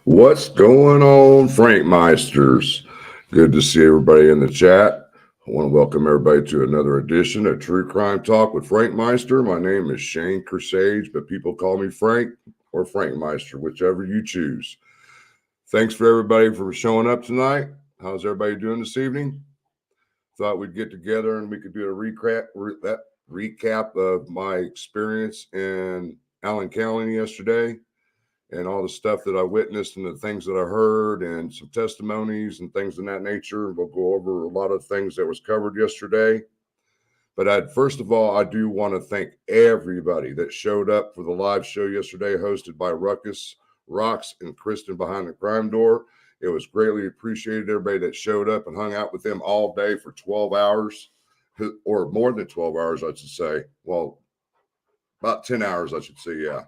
What's going on, Frankmeisters? Good to see everybody in the chat. I want to welcome everybody to another edition of True Crime Talk with Frankmeister. My name is Shane Kersage, but people call me Frank or Frankmeister, whichever you choose. Thanks for everybody for showing up tonight. How's everybody doing this evening? Thought we'd get together and we could do a recap of my experience in Allen County yesterday, and all the stuff that I witnessed and the things that I heard and some testimonies and things of that nature. We'll go over a lot of things that was covered yesterday. But first of all, I do want to thank everybody that showed up for the live show yesterday, hosted by Ruckus, Rocks, and Kristen behind the crime door. It was greatly appreciated, everybody that showed up and hung out with them all day for 12 hours, or more than 12 hours, I should say. Well, about 10 hours, I should say, yeah.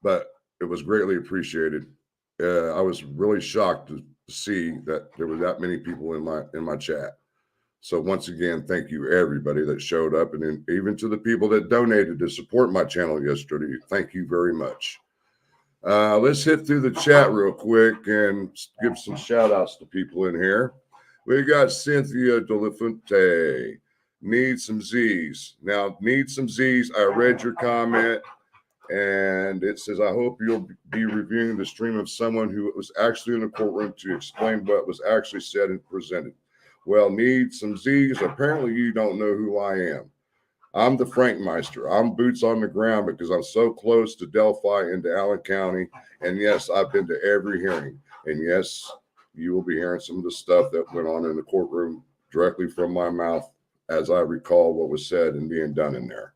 But it was greatly appreciated. I was really shocked to see that there were that many people in my chat. So once again, thank you everybody that showed up, and even to the people that donated to support my channel yesterday. Thank you very much. Let's hit through the chat real quick and give some shout outs to people in here. We got Cynthia Delafonte. Need some Z's. Now, need some Z's. I read your comment. And it says, I hope you'll be reviewing the stream of someone who was actually in the courtroom to explain what was actually said and presented. Well, need some Z's. Apparently, you don't know who I am. I'm the Frankmeister. I'm boots on the ground because I'm so close to Delphi and to Allen County. And yes, I've been to every hearing. And yes, you will be hearing some of the stuff that went on in the courtroom directly from my mouth as I recall what was said and being done in there.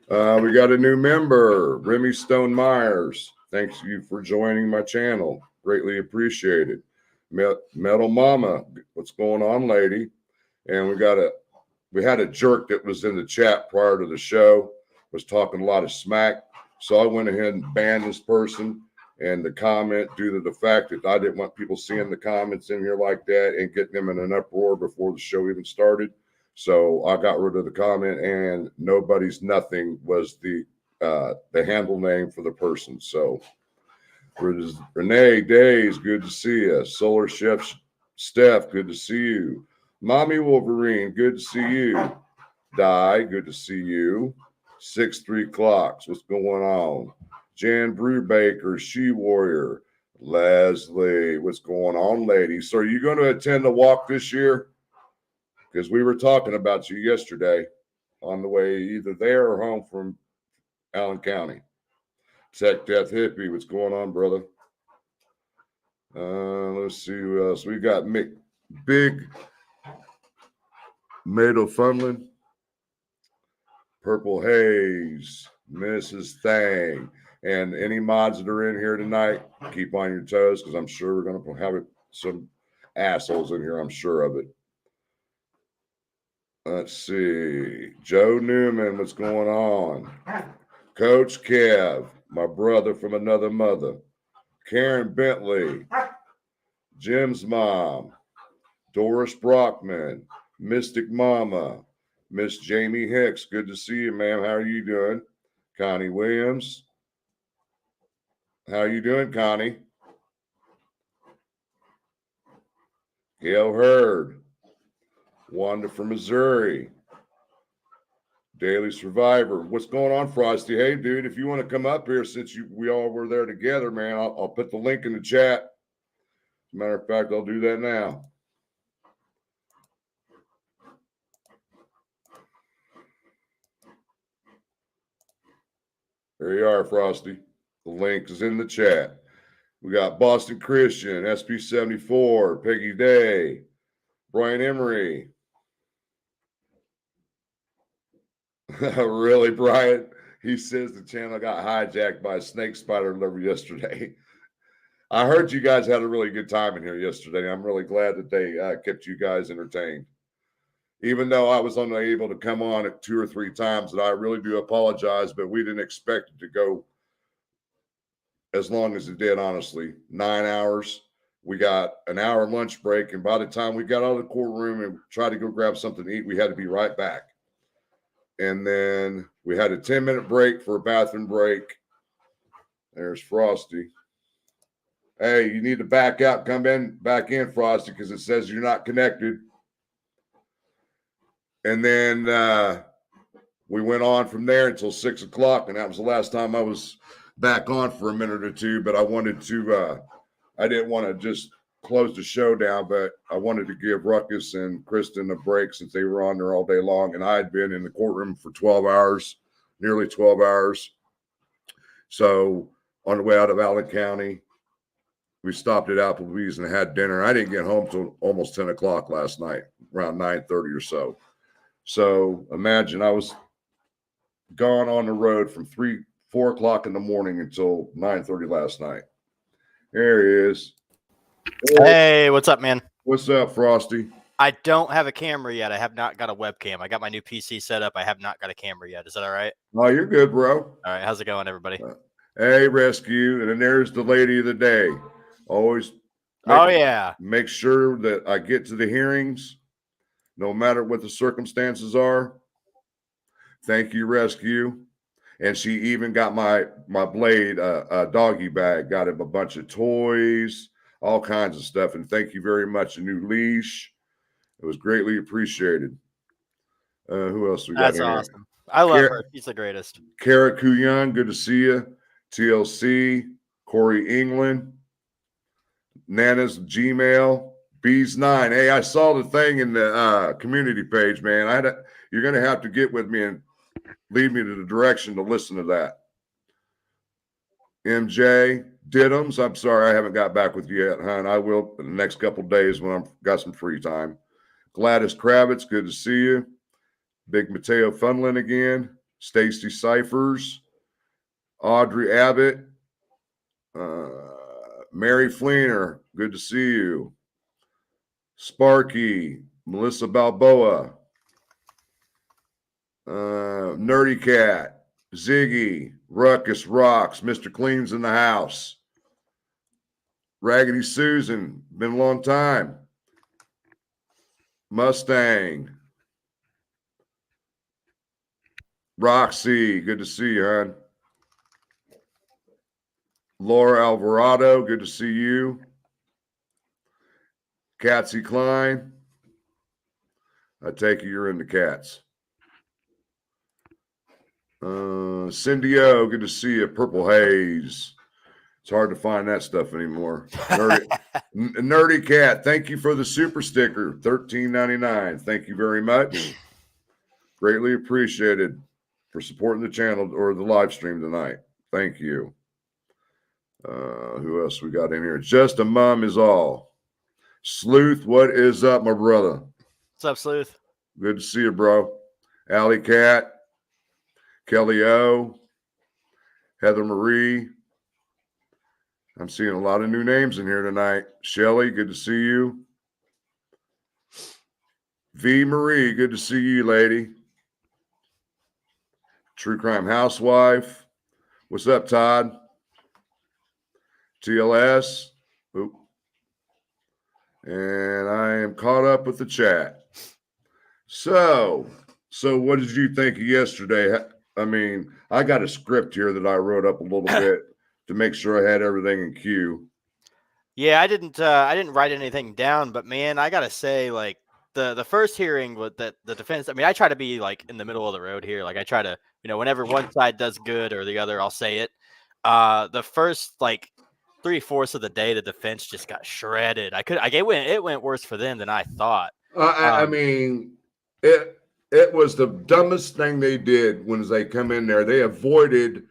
We got a new member, Remy Stone Myers. Thanks you for joining my channel. Greatly appreciated. Metal Mama, what's going on, lady? And we had a jerk that was in the chat prior to the show, was talking a lot of smack. So I went ahead and banned this person and the comment due to the fact that I didn't want people seeing the comments in here like that and getting them in an uproar before the show even started. So I got rid of the comment, and Nobody's Nothing was the handle name for the person. So Renee Days, good to see you. Solar Chef Steph, good to see you. Mommy Wolverine, good to see you. Di, good to see you. 6-3 Clocks, what's going on? Jan Brubaker, She Warrior. Leslie, what's going on, ladies? So are you going to attend the walk this year? Because we were talking about you yesterday on the way either there or home from Allen County. Tech Death Hippie, what's going on, brother? Let's see who else. We got Big Mado Funlin, Purple Haze, Mrs. Thang, and any mods that are in here tonight, keep on your toes because I'm sure we're going to have some assholes in here. I'm sure of it. Let's see. Joe Newman, what's going on? Coach Kev, my brother from another mother. Karen Bentley, Jim's mom. Doris Brockman, Mystic Mama, Miss Jamie Hicks. Good to see you, ma'am. How are you doing? Connie Williams. How are you doing, Connie? Gail Hurd. Wanda from Missouri. Daily Survivor. What's going on, Frosty? Hey, dude, if you want to come up here, since we all were there together, man, I'll put the link in the chat. As a matter of fact, I'll do that now. There you are, Frosty. The link is in the chat. We got Boston Christian, SP74, Peggy Day, Brian Emery. Really, Brian? He says the channel got hijacked by a snake spider lover yesterday. I heard you guys had a really good time in here yesterday. I'm really glad that they kept you guys entertained. Even though I was unable to come on at 2 or 3 times, and I really do apologize, but we didn't expect it to go as long as it did, honestly. 9 hours. We got an hour lunch break, and by the time we got out of the courtroom and tried to go grab something to eat, we had to be right back. And then we had a 10-minute break for a bathroom break. There's Frosty. Hey, you need to back out, back in, Frosty, because it says you're not connected. And then we went on from there until 6 o'clock, and that was the last time I was back on for a minute or two. But I wanted to, I didn't want to just close the show down, but I wanted to give Ruckus and Kristen a break since they were on there all day long, and I had been in the courtroom for 12 hours, nearly 12 hours. So on the way out of Allen County, we stopped at Applebee's and had dinner. I didn't get home till almost 10 o'clock last night, around 9:30 or so. So imagine I was gone on the road from 4 o'clock in the morning until 9:30 last night. There he is. Hey, what's up, man? What's up, Frosty? I don't have a camera yet. I have not got a webcam. I got my new PC set up. I have not got a camera yet. Is that all right? Oh, you're good, bro. All right. How's it going, everybody? Hey, Rescue. And then there's the lady of the day. Always make sure that I get to the hearings, no matter what the circumstances are. Thank you, Rescue. And she even got my Blade doggy bag, got him a bunch of toys, all kinds of stuff. And thank you very much. A new leash. It was greatly appreciated. Who else we got? That's awesome. I love her. She's the greatest. Kara Kuyan, good to see you. TLC, Corey England, Nana's Gmail, Bees9. Hey, I saw the thing in the community page, man. You're going to have to get with me and lead me to the direction to listen to that. MJ, Diddums, I'm sorry I haven't got back with you yet, hon. I will in the next couple of days when I've got some free time. Gladys Kravitz, good to see you. Big Mateo Funlin again. Stacy Cyphers. Audrey Abbott. Mary Fleener, good to see you. Sparky. Melissa Balboa. Nerdy Cat. Ziggy. Ruckus Rocks. Mr. Clean's in the house. Raggedy Susan, been a long time. Mustang. Roxy, good to see you, hon. Laura Alvarado, good to see you. Catsy Klein. I take it you're into cats. Cindy O, good to see you. Purple Haze. It's hard to find that stuff anymore. Nerdy Cat, thank you for the super sticker, $13.99. Thank you very much. Greatly appreciated for supporting the channel or the live stream tonight. Thank you. Who else we got in here? Just a mom is all. Sleuth, what is up, my brother? What's up, Sleuth? Good to see you, bro. Alley Cat, Kelly O, Heather Marie. I'm seeing a lot of new names in here tonight. Shelly, good to see you. V. Marie, good to see you, lady. True Crime Housewife. What's up, Todd? TLS. Oop. And I am caught up with the chat. So what did you think of yesterday? I mean, I got a script here that I wrote up a little bit to make sure I had everything in queue. Yeah, I didn't write anything down, but man, I gotta say, like the first hearing with the defense. I mean, I try to be like in the middle of the road here. Like I try to, whenever one side does good or the other, I'll say it. The first like 3/4 of the day, the defense just got shredded. It went worse for them than I thought. I mean, it was the dumbest thing they did when they come in there. They avoided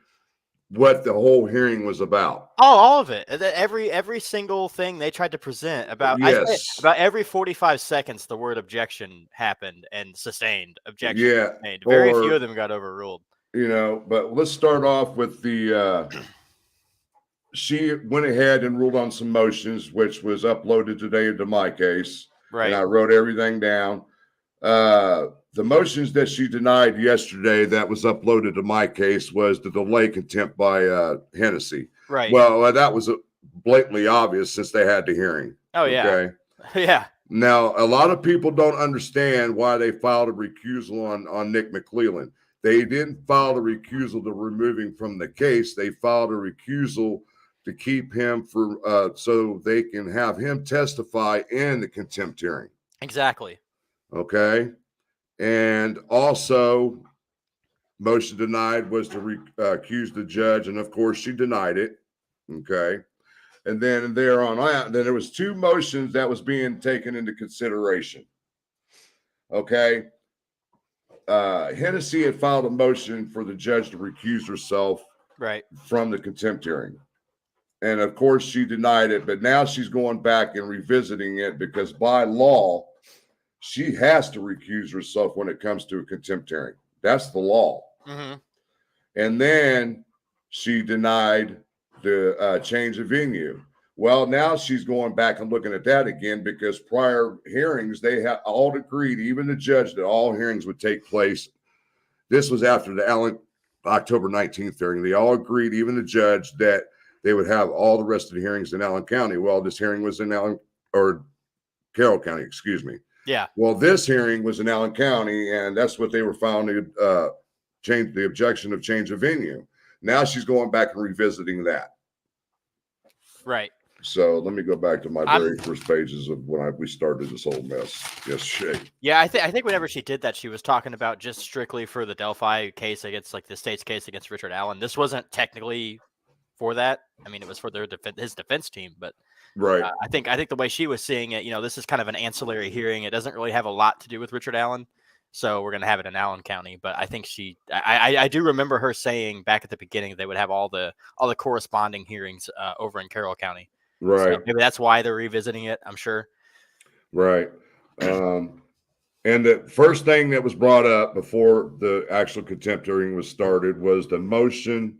what the whole hearing was about. Oh, all of it. Every single thing they tried to present about. Yes. About every 45 seconds, the word objection happened and sustained. Objection. Yeah. Made. Very few of them got overruled. But let's start off with the. She went ahead and ruled on some motions, which was uploaded today to my case. Right. And I wrote everything down. The motions that she denied yesterday that was uploaded to my case was the delay contempt by Hennessy. Right. Well, that was blatantly obvious since they had the hearing. Oh, yeah. Okay. Yeah. Now, a lot of people don't understand why they filed a recusal on Nick McClellan. They didn't file a recusal to remove him from the case. They filed a recusal to keep him for so they can have him testify in the contempt hearing. Exactly. Okay. And also, motion denied was to accuse the judge, and of course she denied it. Okay. And then there on out, then there was 2 motions that was being taken into consideration. Okay. Hennessy had filed a motion for the judge to recuse herself from the contempt hearing. And of course she denied it, but now she's going back and revisiting it because by law, she has to recuse herself when it comes to a contempt hearing. That's the law. Mm-hmm. And then she denied the change of venue. Well, now she's going back and looking at that again because prior hearings, they had all agreed, even the judge, that all hearings would take place. This was after the October 19th hearing. They all agreed, even the judge, that they would have all the rest of the hearings in Allen County. Well, this hearing was in Carroll County, excuse me. Yeah. Well, this hearing was in Allen County, and that's what they were found to change the objection of change of venue. Now she's going back and revisiting that. Right. So let me go back to my very first pages of when we started this whole mess. Yes, Shay. Yeah, I think whenever she did that, she was talking about just strictly for the Delphi case against, like, the state's case against Richard Allen. This wasn't technically for that. I mean, it was for his defense team, but right. I think the way she was seeing it, this is kind of an ancillary hearing. It doesn't really have a lot to do with Richard Allen, so we're going to have it in Allen County. But I think I do remember her saying back at the beginning they would have all the corresponding hearings over in Carroll County. Right. So maybe that's why they're revisiting it, I'm sure. Right. And the first thing that was brought up before the actual contempt hearing was started was the motion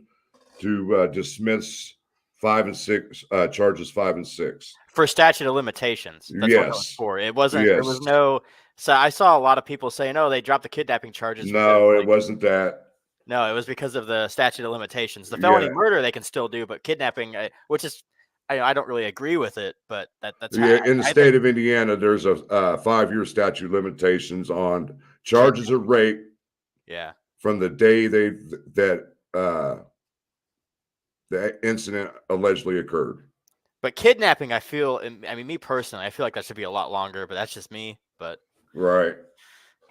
to dismiss 5 and 6 charges 5 and 6 for statute of limitations. That's yes. what it was for. It wasn't. Yes. There was no. So I saw a lot of people saying, "Oh, they dropped the kidnapping charges." No, it wasn't that. No, it was because of the statute of limitations. The felony murder they can still do, but kidnapping, which is, I don't really agree with it. But that's in the state of Indiana, there's a 5-year statute of limitations on charges of rape. Yeah. From the day the incident allegedly occurred. But kidnapping, I feel, I mean, me personally, I feel like that should be a lot longer, but that's just me. But right.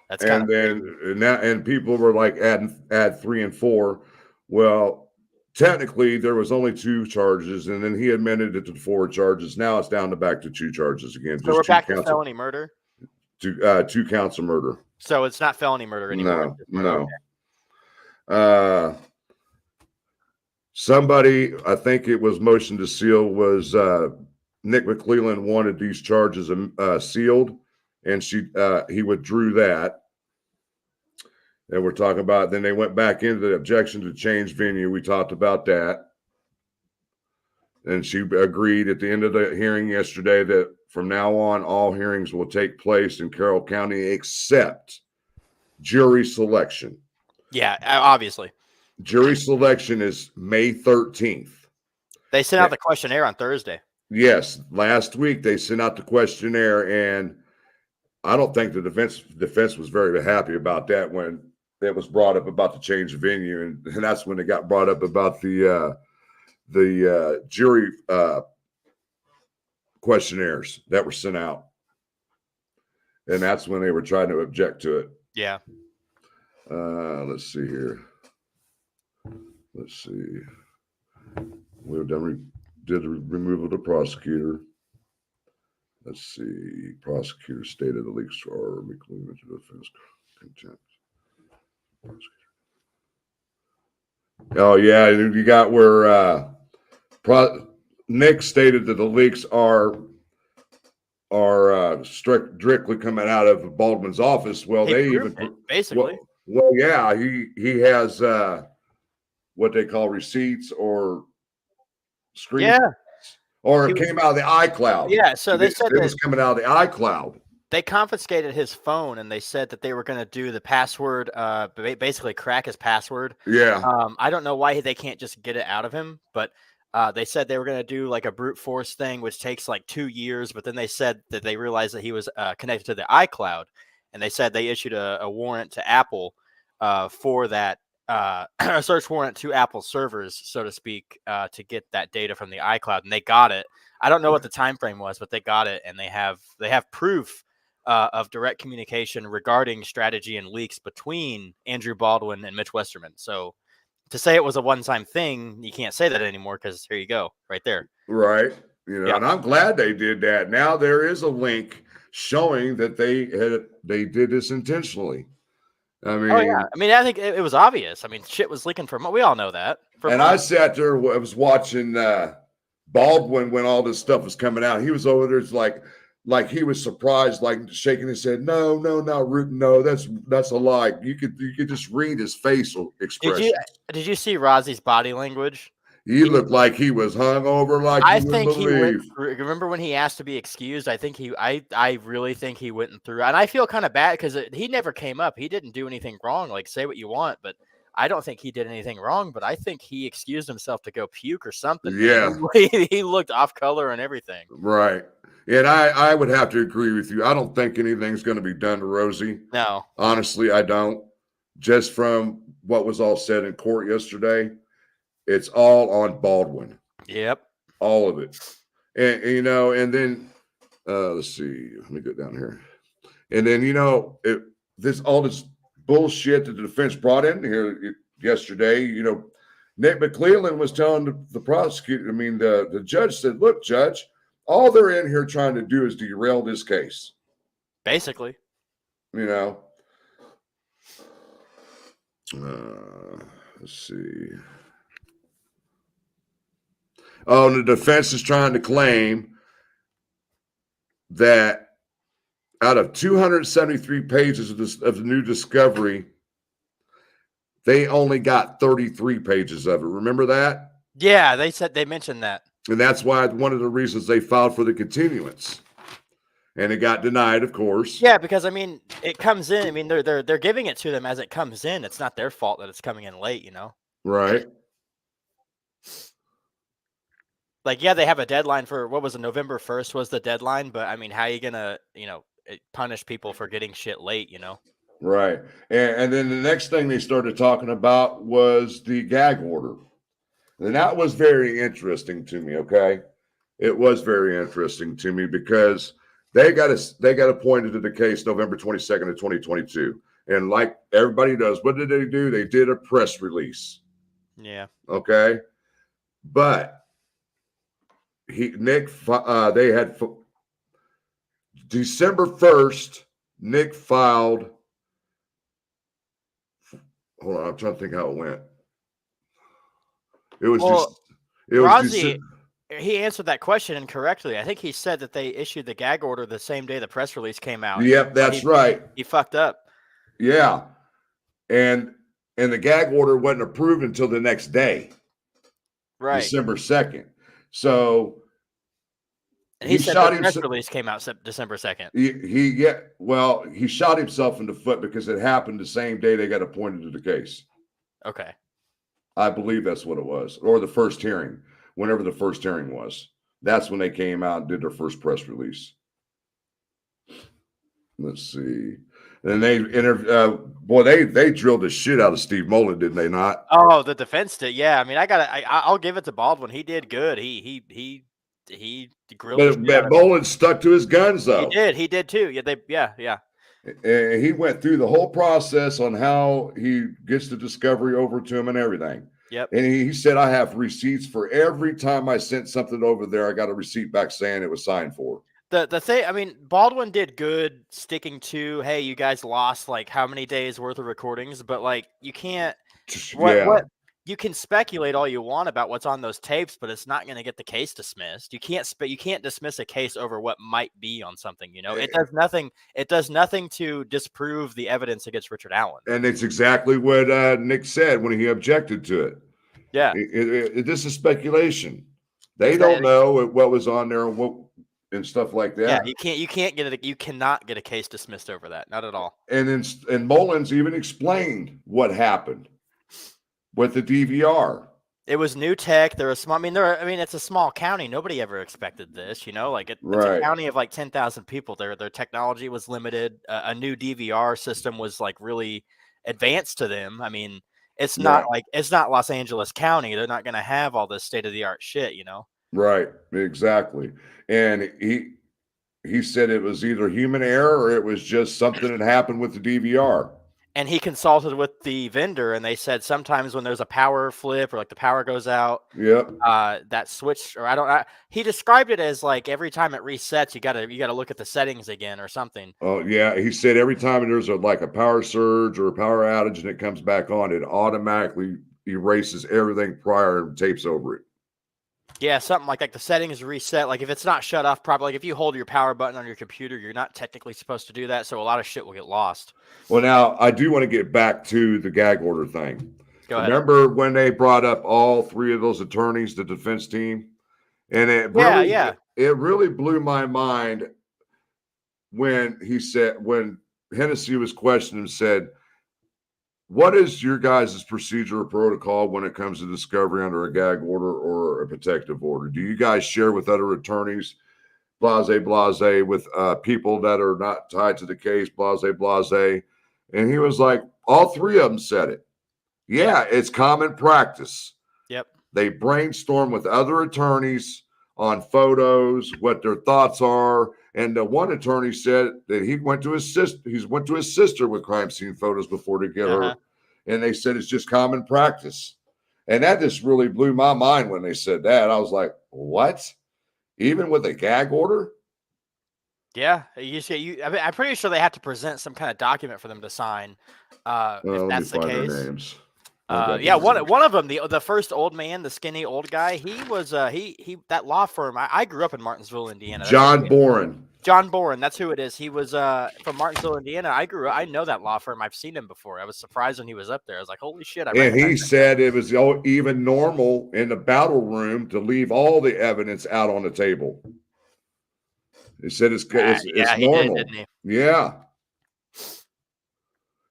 That's kind and people were like add 3 and 4. Well, technically there was only 2 charges, and then he amended it to 4 charges. Now it's down to back to 2 charges again. So we're back to felony murder. 2 counts of murder. So it's not felony murder anymore. No. Okay. Somebody, I think it was motion to seal, was Nick McClelland wanted these charges sealed, and he withdrew that. And we're talking about, then they went back into the objection to change venue. We talked about that. And she agreed at the end of the hearing yesterday that from now on, all hearings will take place in Carroll County except jury selection. Yeah, obviously. Jury selection is May 13th. They sent out the questionnaire on Thursday. Yes. Last week they sent out the questionnaire, and I don't think the defense was very happy about that when it was brought up about the change of venue. And that's when it got brought up about the jury questionnaires that were sent out. And that's when they were trying to object to it. Yeah. Let's see here. Let's see. We've did the removal of the prosecutor. Let's see. Prosecutor stated the leaks are McClelland to defense contempt. Oh yeah, you got where Nick stated that the leaks are strictly coming out of Baldwin's office. Well, they even basically. Well, yeah, he has what they call receipts or screen. Yeah. Or it came out of the iCloud. Yeah, so they said it was coming out of the iCloud. They confiscated his phone, and they said that they were going to do the password, basically crack his password. Yeah. I don't know why they can't just get it out of him, but they said they were going to do like a brute force thing, which takes like 2 years. But then they said that they realized that he was connected to the iCloud, and they said they issued a warrant to Apple for that a search warrant to Apple servers, so to speak, to get that data from the iCloud, and they got it. I don't know what the time frame was, but they got it, and they have proof of direct communication regarding strategy and leaks between Andrew Baldwin and Mitch Westerman. So to say it was a one-time thing, you can't say that anymore because here you go, right there. Right. Yeah. And I'm glad they did that. Now there is a link showing that they did this intentionally. I mean, Oh yeah. I mean, I think it was obvious. I mean, shit was leaking for we all know that. And I sat there, I was watching Baldwin when all this stuff was coming out. He was over there, it's like he was surprised, like shaking his head. No, not Rutan. No, that's a lie. You could just read his facial expression. Did you see Rozzy's body language? He looked like he was hungover, like I you think wouldn't he went believe. through. Remember when he asked to be excused? I think I really think he went through, and I feel kind of bad because he never came up. He didn't do anything wrong. Like, say what you want, but I don't think he did anything wrong. But I think he excused himself to go puke or something. Yeah, he looked off color and everything. Right. And I would have to agree with you. I don't think anything's going to be done to Rosie. No, honestly, I don't. Just from what was all said in court yesterday. It's all on Baldwin. Yep. All of it. And and then let's see. Let me go down here. And then, all this bullshit that the defense brought in here yesterday, Nick McClellan was telling the prosecutor, the judge said, look, Judge, all they're in here trying to do is derail this case. Basically. Let's see. Oh, and the defense is trying to claim that out of 273 pages of the new discovery, they only got 33 pages of it. Remember that? Yeah, they mentioned that. And that's why one of the reasons they filed for the continuance. And it got denied, of course. Yeah, because it comes in. They're giving it to them as it comes in. It's not their fault that it's coming in late, Right. Like, yeah, they have a deadline for what was it? November 1st was the deadline, but how are you gonna, punish people for getting shit late, Right. And then the next thing they started talking about was the gag order. And that was very interesting to me, okay? It was very interesting to me because they got appointed to the case November 22nd of 2022. And like everybody does, what did they do? They did a press release. Yeah. Okay. But they had December 1st, Nick filed. Hold on, I'm trying to think how it went. It was Rozzy, he answered that question incorrectly. I think he said that they issued the gag order the same day the press release came out. Yep, that's right. He fucked up. Yeah. And the gag order wasn't approved until the next day. Right. December 2nd. So he said the press release came out December 2nd. He shot himself in the foot because it happened the same day they got appointed to the case. Okay. I believe that's what it was. Or the first hearing, whenever the first hearing was. That's when they came out and did their first press release. Let's see. And they they drilled the shit out of Steve Mullen, didn't they not? Oh, the defense did. Yeah, I'll give it to Baldwin. He did good. He grilled. But Mullen stuck to his guns, though. He did too. Yeah. And he went through the whole process on how he gets the discovery over to him and everything. Yep. And he said, I have receipts for every time I sent something over there. I got a receipt back saying it was signed for. The thing, Baldwin did good sticking to, hey, you guys lost like how many days worth of recordings, but like you can't. You can speculate all you want about what's on those tapes, but it's not going to get the case dismissed. You can't dismiss a case over what might be on something. It does nothing. It does nothing to disprove the evidence against Richard Allen. And it's exactly what Nick said when he objected to it. Yeah, this is speculation. They don't know what was on there and stuff like that. Yeah, you cannot get a case dismissed over that. Not at all. And Mullins even explained what happened with the DVR. It was new tech. There was small. It's a small county. Nobody ever expected this. It's a county of like 10,000 people. Their technology was limited. A new DVR system was like really advanced to them. it's not Right. like it's not Los Angeles County. They're not going to have all this state of the art shit, you know. Right. Exactly. And he said it was either human error or it was just something that happened with the DVR. And he consulted with the vendor, and they said sometimes when there's a power flip or like the power goes out, Yep. that switch, or he described it as like every time it resets, you gotta look at the settings again or something. Oh yeah, he said every time there's like a power surge or a power outage and it comes back on, it automatically erases everything prior and tapes over it. Yeah, something like the settings reset. Like if it's not shut off properly, like if you hold your power button on your computer, you're not technically supposed to do that. So a lot of shit will get lost. Well, now I do want to get back to the gag order thing. Go ahead. Remember when they brought up all three of those attorneys, the defense team, and it really blew my mind when Hennessy was questioned and said, "What is your guys' procedure or protocol when it comes to discovery under a gag order or a protective order? Do you guys share with other attorneys, blase, with people that are not tied to the case, blase?" And he was like, all three of them said it. Yeah, it's common practice. Yep. They brainstorm with other attorneys on photos, what their thoughts are. And the one attorney said that he went to his sister with crime scene photos before to get her. And they said it's just common practice. And that just really blew my mind when they said that. I was like, what? Even with a gag order? Yeah, I'm pretty sure they have to present some kind of document for them to sign. If that's the case. Their names. Yeah, one of them, the first old man, the skinny old guy, he was he that law firm. I grew up in Martinsville, Indiana. John Boren. John Boren, that's who it is. He was from Martinsville, Indiana. I know that law firm. I've seen him before. I was surprised when he was up there. I was like, holy shit! And he said it was even normal in the battle room to leave all the evidence out on the table. He said it's normal. Didn't he? Yeah.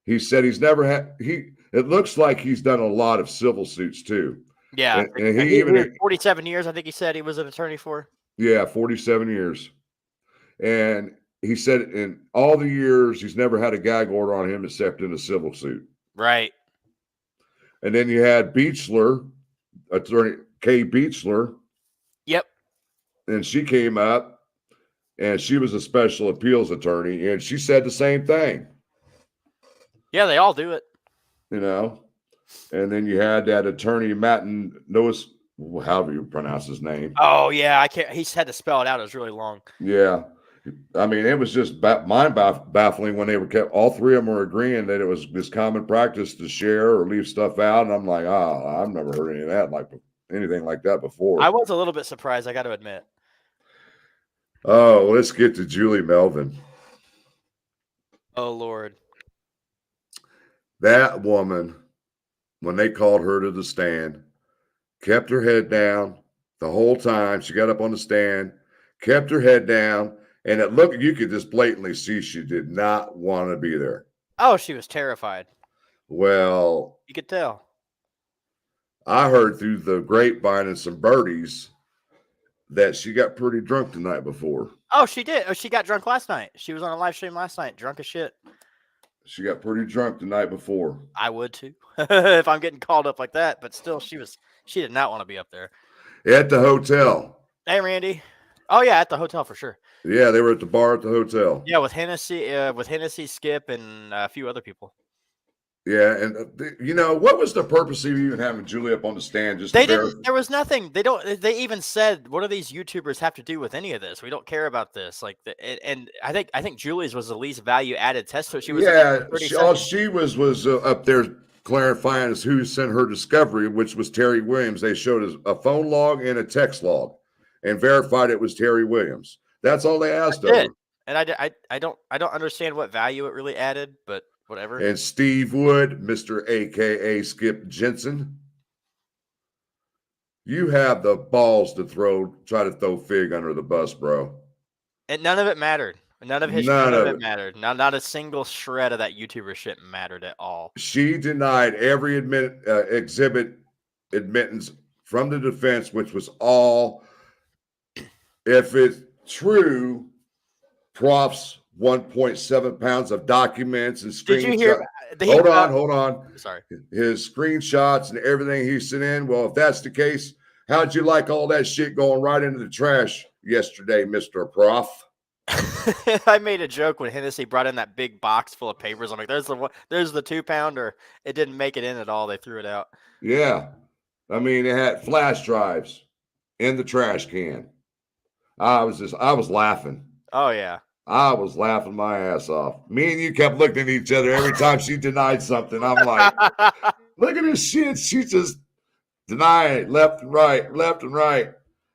He said he's never had it looks like he's done a lot of civil suits too. Yeah. And he even 47 years, I think he said he was an attorney for. Yeah, 47 years. And he said in all the years he's never had a gag order on him except in a civil suit. Right. And then you had Beechler, attorney Kay Beechler. Yep. And she came up and she was a special appeals attorney and she said the same thing. Yeah, they all do it. You know, and then you had that attorney Matten Noah's, however you pronounce his name. Oh yeah, I can't. He had to spell it out. It was really long. Yeah, I mean, it was just mind baffling when they were all three of them were agreeing that it was this common practice to share or leave stuff out, and I'm like, I've never heard any of that, anything like that before. I was a little bit surprised, I got to admit. Oh, let's get to Julie Melvin. Oh Lord. That woman, when they called her to the stand, kept her head down the whole time. She got up on the stand, kept her head down, and you could just blatantly see she did not want to be there. Oh, she was terrified. Well, you could tell. I heard through the grapevine and some birdies that she got pretty drunk the night before. Oh, she did. Oh, she got drunk last night. She was on a live stream last night, drunk as shit. She got pretty drunk the night before. I would too, if I'm getting called up like that. But still, she did not want to be up there. At the hotel. Hey, Randy. Oh yeah, at the hotel for sure. Yeah, they were at the bar at the hotel. Yeah, with Hennessy, Skip, and a few other people. Yeah, and what was the purpose of even having Julie up on the stand? There was nothing. They even said, what do these YouTubers have to do with any of this? We don't care about this. And I think Julie's was the least value added test. So she was. Yeah, all she was up there clarifying is who sent her discovery, which was Terry Williams. They showed us a phone log and a text log, and verified it was Terry Williams. That's all they asked of her. And I don't understand what value it really added, but. Whatever. And Steve Wood, Mr. AKA Skip Jensen. You have the balls to try to throw Fig under the bus, bro. And none of it mattered. None of it mattered. Not a single shred of that YouTuber shit mattered at all. She denied every exhibit admittance from the defense, which was all, if it's true, Prof's 1.7 pounds of documents and screenshots. Hold on. Sorry. His screenshots and everything he sent in. Well, if that's the case, how'd you like all that shit going right into the trash yesterday, Mr. Prof? I made a joke when Hennessy brought in that big box full of papers. I'm like, there's the 2-pounder. It didn't make it in at all. They threw it out. Yeah. I mean, it had flash drives in the trash can. I was laughing. Oh, yeah. I was laughing my ass off. Me and you kept looking at each other every time she denied something. I'm like, look at this shit. She just denied left and right, left and right.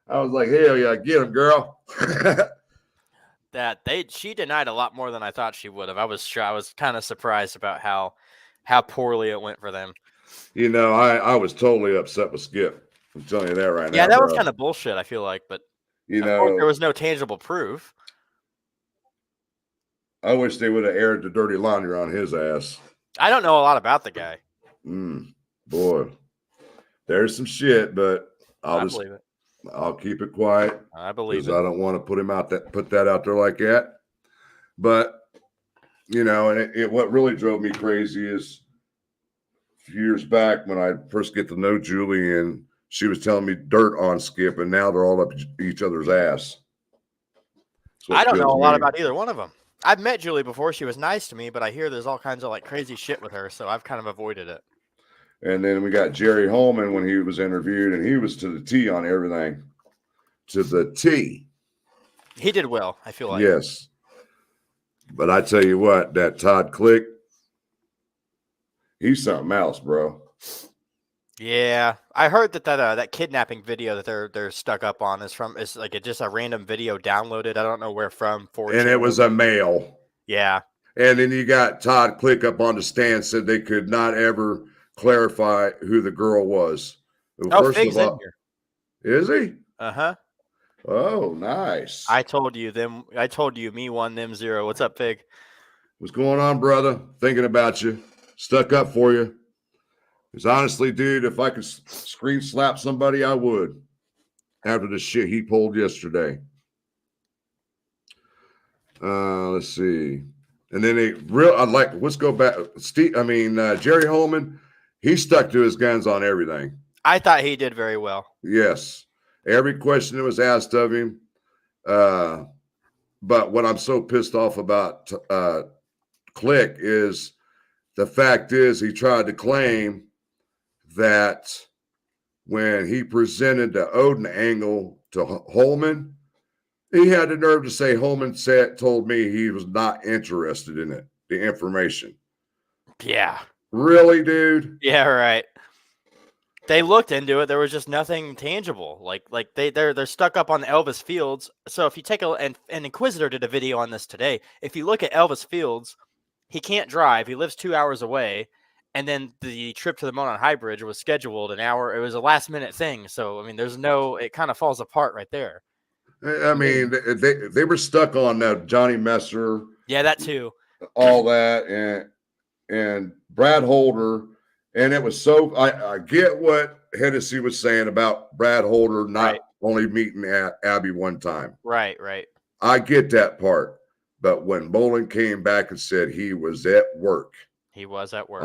I was like, hell yeah, get him, girl. She denied a lot more than I thought she would have. I was kind of surprised about how poorly it went for them. You know, I was totally upset with Skip. I'm telling you that right now. Yeah, that was kind of bullshit, I feel like, but you of know, course there was no tangible proof. I wish they would have aired the dirty laundry on his ass. I don't know a lot about the guy. Boy, there's some shit, but believe it. I'll keep it quiet. I believe it. I don't want to put that out there like that. But you know, and what really drove me crazy is a few years back when I first get to know Julie, and she was telling me dirt on Skip, and now they're all up each other's ass. I don't know a lot about either one of them. I've met Julie before. She was nice to me, but I hear there's all kinds of like crazy shit with her, so I've kind of avoided it. And then we got Jerry Holman when he was interviewed, and he was to the T on everything. To the T. He did well, I feel like. Yes. But I tell you what, that Todd Click, he's something else, bro. Yeah, I heard that kidnapping video that they're stuck up on is just a random video downloaded. I don't know where from. And it was a male. Yeah. And then you got Todd Click up on the stand, said they could not ever clarify who the girl was. Well, first Fig's of all, in here. Is he? Uh-huh. Oh, nice. I told you, me 1, them 0. What's up, Fig? What's going on, brother? Thinking about you. Stuck up for you. Because honestly, dude, if I could screen slap somebody, I would. After the shit he pulled yesterday. Let's see. And then let's go back. Jerry Holman, he stuck to his guns on everything. I thought he did very well. Yes. Every question that was asked of him. But what I'm so pissed off about Click is the fact is he tried to claim that when he presented the Odin angle to Holman, he had the nerve to say Holman told me he was not interested in it, the information. Yeah. Really, dude? Yeah, right. They looked into it. There was just nothing tangible. Like they're stuck up on Elvis Fields. So if you take and Inquisitor did a video on this today. If you look at Elvis Fields, he can't drive. He lives 2 hours away. And then the trip to the Monon High Bridge was scheduled an hour. It was a last minute thing. So, I mean, it kind of falls apart right there. I mean, they were stuck on Johnny Messer. Yeah, that too. All that. And Brad Holder. And it was so, I get what Hennessy was saying about Brad Holder not only meeting Abby one time. Right. I get that part. But when Bolin came back and said he was at work. He was at work.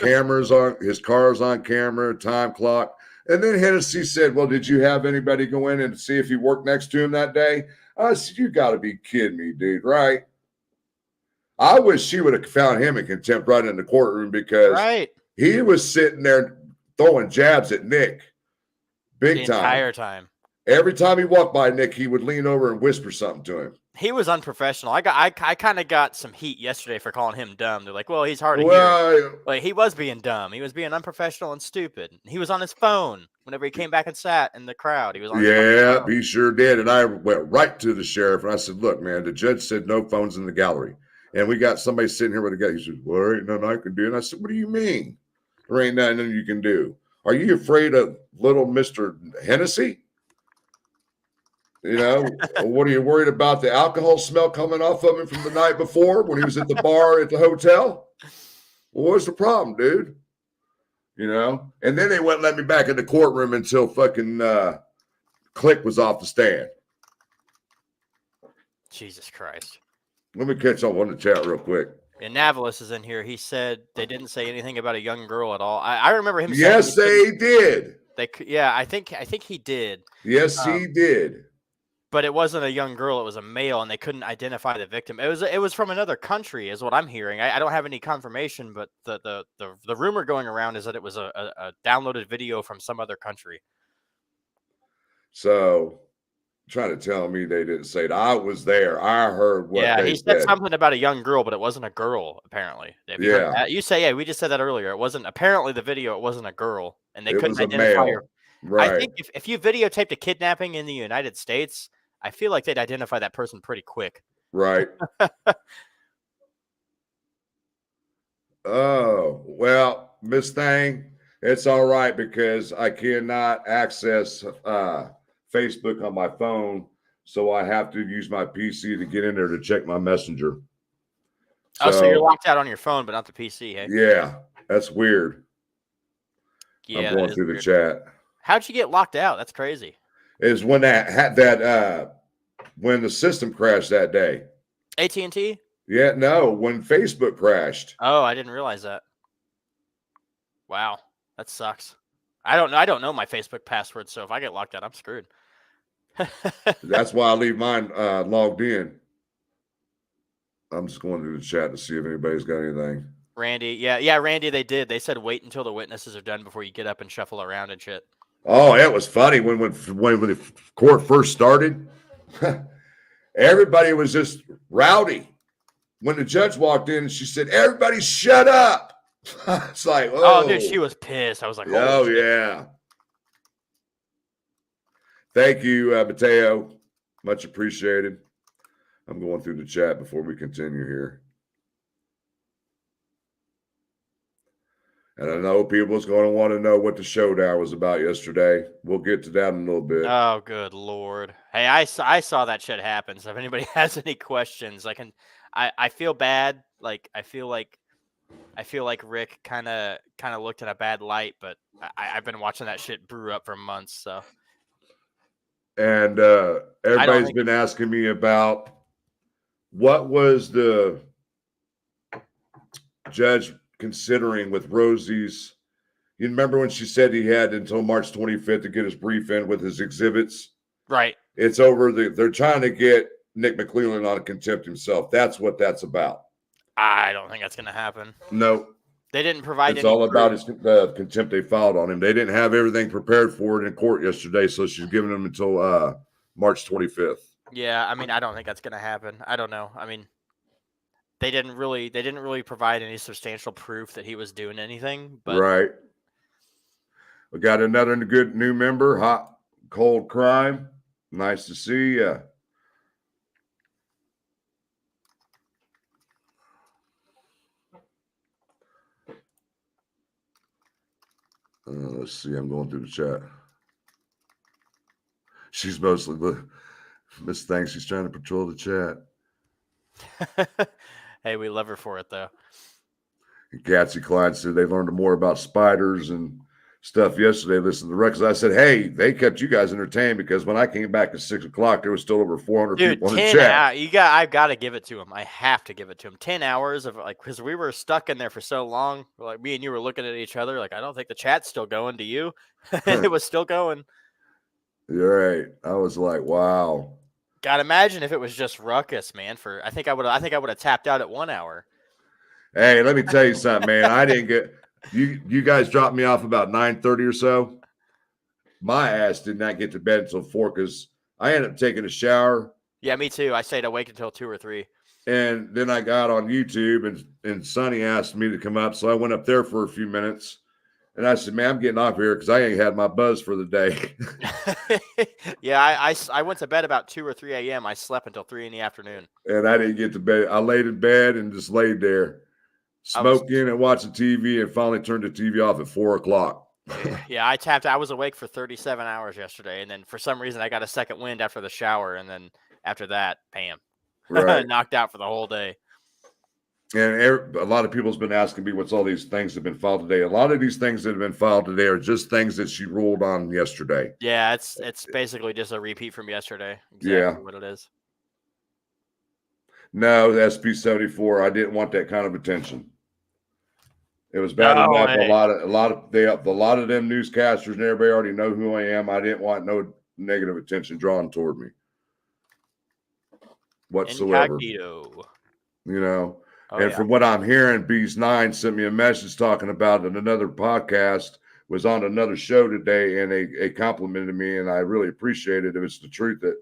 Cameras on, his car's on camera, time clock. And then Hennessy said, well, did you have anybody go in and see if he worked next to him that day? I said, you got to be kidding me, dude, right? I wish she would have found him in contempt right in the courtroom because he was sitting there throwing jabs at Nick big time. The entire time. Every time he walked by Nick, he would lean over and whisper something to him. He was unprofessional. I kind of got some heat yesterday for calling him dumb. They're like, well, he's hard to hear. Like, he was being dumb. He was being unprofessional and stupid. He was on his phone whenever he came back and sat in the crowd. He was on his phone. He sure did. And I went right to the sheriff and I said, look, man, the judge said no phones in the gallery. And we got somebody sitting here with a guy. He said, well, there ain't nothing I can do. And I said, what do you mean? There ain't nothing you can do. Are you afraid of little Mr. Hennessy? You know, what are you worried about? The alcohol smell coming off of him from the night before when he was at the bar at the hotel? Well, what's the problem, dude? You know, and then they wouldn't let me back in the courtroom until fucking Click was off the stand. Jesus Christ. Let me catch up on the chat real quick. And Navalis is in here. He said they didn't say anything about a young girl at all. I remember him saying Yes, they did. Yeah, I think he did. Yes, he did. But it wasn't a young girl; it was a male, and they couldn't identify the victim. It was from another country, is what I'm hearing. I don't have any confirmation, but the rumor going around is that it was a downloaded video from some other country. So, trying to tell me they didn't say it. I was there. I heard what they he said said. something about a young girl, but it wasn't a girl. Apparently, have you heard that? You say, yeah, we just said that earlier. It wasn't apparently the video. It wasn't a girl, and they couldn't identify her. Right. I think if you videotaped a kidnapping in the United States, I feel like they'd identify that person pretty quick. Right. Oh, well, Miss Thang, it's all right because I cannot access Facebook on my phone, so I have to use my PC to get in there to check my messenger. So you're locked out on your phone, but not the PC, hey? Yeah, that's weird. Yeah, I'm going through the chat. How'd you get locked out? That's crazy. Is when when the system crashed that day. AT&T? Yeah, no, when Facebook crashed. Oh, I didn't realize that. Wow, that sucks. I don't know my Facebook password, so if I get locked out, I'm screwed. That's why I leave mine logged in. I'm just going through the chat to see if anybody's got anything. Randy, yeah, Randy, they did. They said wait until the witnesses are done before you get up and shuffle around and shit. Oh, it was funny when the court first started. Everybody was just rowdy. When the judge walked in, she said, "Everybody, shut up." It's like, oh, dude, she was pissed. I was like, oh yeah. Thank you, Mateo. Much appreciated. I'm going through the chat before we continue here. And I know people's going to want to know what the showdown was about yesterday. We'll get to that in a little bit. Oh, good Lord. Hey, I saw that shit happen. So if anybody has any questions, I feel bad. Like, I feel like Rick kind of looked in a bad light, but I've been watching that shit brew up for months. So. And everybody's been asking me about what was the judge considering with Rosie's. You remember when she said he had until March 25th to get his brief in with his exhibits? Right. It's over. They're trying to get Nick McClellan on contempt himself. That's what that's about. I don't think that's going to happen. No. They didn't provide It's all about his contempt they filed on him. They didn't have everything prepared for it in court yesterday, so she's giving him until March 25th. Yeah, I mean, I don't think that's going to happen. I don't know. I mean, they didn't really provide any substantial proof that he was doing anything. But right. We got another good new member, Hot Cold Crime. Nice to see you. Let's see. I'm going through the chat. She's mostly Miss Thanks. She's trying to patrol the chat. Hey, we love her for it, though. And Gatsy Klein said they learned more about spiders and stuff yesterday. Listening to the records, I said, "Hey, they kept you guys entertained because when I came back at 6 o'clock, there was still over 400 people in the chat." I've got to give it to him. I have to give it to him. 10 hours of because we were stuck in there for so long. Like me and you were looking at each other. Like I don't think the chat's still going. To you, and it was still going. You're right. I was like, wow. God, imagine if it was just ruckus, man. I think I would have tapped out at 1 hour. Hey, let me tell you something, man. I didn't get you guys dropped me off about 9:30 or so. My ass did not get to bed until 4 because I ended up taking a shower. Yeah, me too. I stayed awake until 2 or 3. And then I got on YouTube and Sonny asked me to come up. So I went up there for a few minutes. And I said, "Man, I'm getting off here because I ain't had my buzz for the day." Yeah, I went to bed about 2 or 3 a.m. I slept until 3 in the afternoon. And I didn't get to bed. I laid in bed and just laid there, smoking and watching TV, and finally turned the TV off at 4 o'clock. Yeah, I was awake for 37 hours yesterday. And then for some reason, I got a second wind after the shower. And then after that, bam, right. Knocked out for the whole day. And a lot of people's been asking me what's all these things that have been filed today. A lot of these things that have been filed today are just things that she ruled on yesterday. Yeah, it's basically just a repeat from yesterday. Exactly what it is. No, SP-74. I didn't want that kind of attention. It was bad No enough. way. A lot of them newscasters and everybody already know who I am. I didn't want no negative attention drawn toward me whatsoever. Incognito. You know, Oh, and yeah. from what I'm hearing, Bees 9 sent me a message talking about it. Another podcast was on another show today, and they complimented me, and I really appreciate it. If it's the truth, that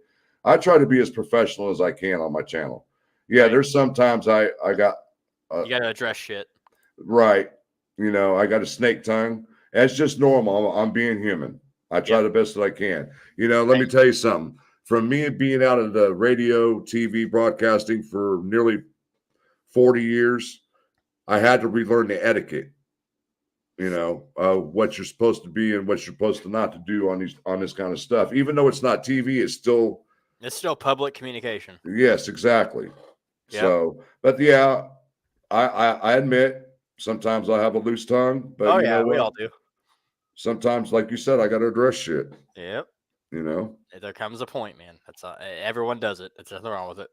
I try to be as professional as I can on my channel. Yeah, Right. there's sometimes I got You got to address shit. right. You know, I got a snake tongue. That's just normal. I'm being human. I try the best that I can. You know, let me tell you something. From me being out of the radio, TV, broadcasting for nearly 40 years, I had to relearn the etiquette. You know, what you're supposed to be and what you're supposed to not to do on this kind of stuff. Even though it's not TV, it's still public communication. Yes, exactly. Yep. So, but yeah, I admit sometimes I have a loose tongue, but you know what? We all do. Sometimes, like you said, I got to address shit. Yep. You know, there comes a point, man. That's everyone does it. There's nothing wrong with it.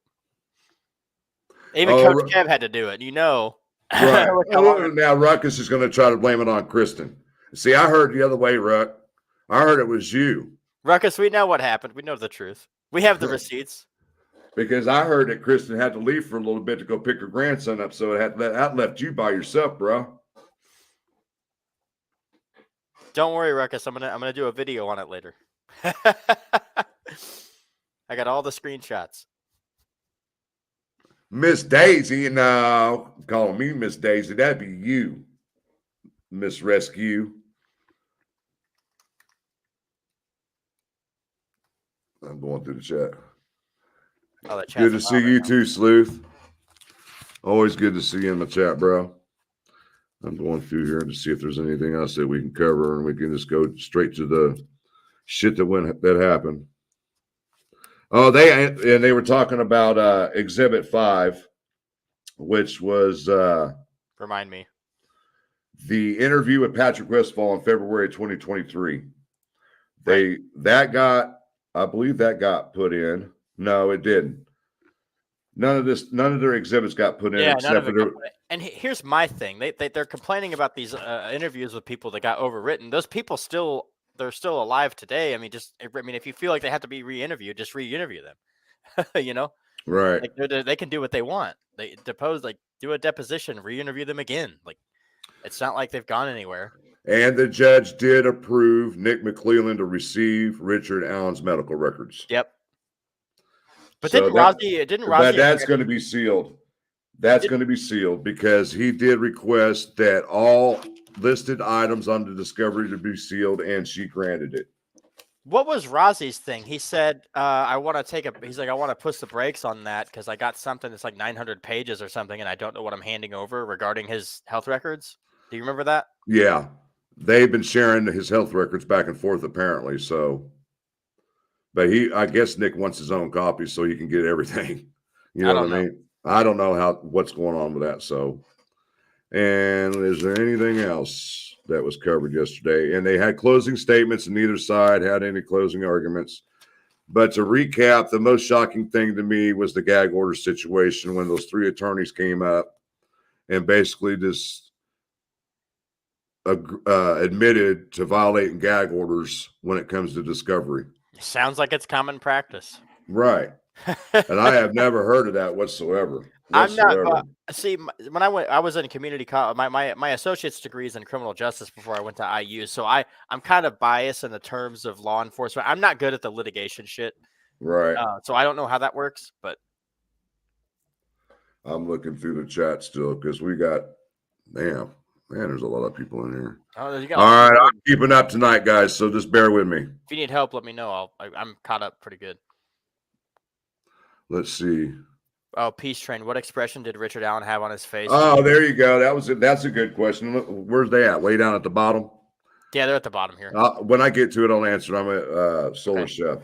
Even Coach Kev had to do it. You know. Right. Now Ruckus is going to try to blame it on Kristen. See, I heard the other way, Ruck. I heard it was you. Ruckus, we know what happened. We know the truth. We have the receipts. Because I heard that Kristen had to leave for a little bit to go pick her grandson up, so that left you by yourself, bro. Don't worry, Ruckus. I'm gonna do a video on it later. I got all the screenshots. Miss Daisy, no, calling me Miss Daisy. That'd be you, Miss Rescue. I'm going through the chat. Oh, good to see you too, Sleuth. Always good to see you in the chat, bro. I'm going through here to see if there's anything else that we can cover, and we can just go straight to the shit that happened. Oh, they were talking about Exhibit 5, which was remind me, the interview with Patrick Westphal in February 2023. I believe that got put in. No, it didn't. None of their exhibits got put in. Yeah, except for and here's my thing: they're complaining about these interviews with people that got overwritten. Those people they're still alive today. I mean, if you feel like they have to be re-interviewed, just re-interview them. You know, right? Like they can do what they want. They depose, do a deposition, re-interview them again. Like, it's not like they've gone anywhere. And the judge did approve Nick McClelland to receive Richard Allen's medical records. Yep. But so didn't Rozzy? But that's going to be sealed. That's going to be sealed because he did request that all listed items on the discovery to be sealed, and she granted it. What was Rozzy's thing? He said, I want to push the brakes on that because I got something that's like 900 pages or something, and I don't know what I'm handing over regarding his health records. Do you remember that? Yeah. They've been sharing his health records back and forth, apparently. So, but I guess Nick wants his own copy so he can get everything. You know what I mean? I don't know what's going on with that. So, and is there anything else that was covered yesterday? And they had closing statements, and neither side had any closing arguments. But to recap, the most shocking thing to me was the gag order situation when those 3 attorneys came up and basically just admitted to violating gag orders when it comes to discovery. Sounds like it's common practice. Right. And I have never heard of that whatsoever. I'm not. See, when I was in community college. My associate's degree is in criminal justice before I went to IU. So I'm kind of biased in the terms of law enforcement. I'm not good at the litigation shit. Right. So I don't know how that works, but I'm looking through the chat still because we got man, there's a lot of people in here. All right, I'm keeping up tonight, guys. So just bear with me. If you need help, let me know. I'm caught up pretty good. Let's see. Oh, Peace Train. What expression did Richard Allen have on his face? Oh, there you go. That's a good question. Where's they at? Way down at the bottom? Yeah, they're at the bottom here. When I get to it, I'll answer. I'm a Solar Chef.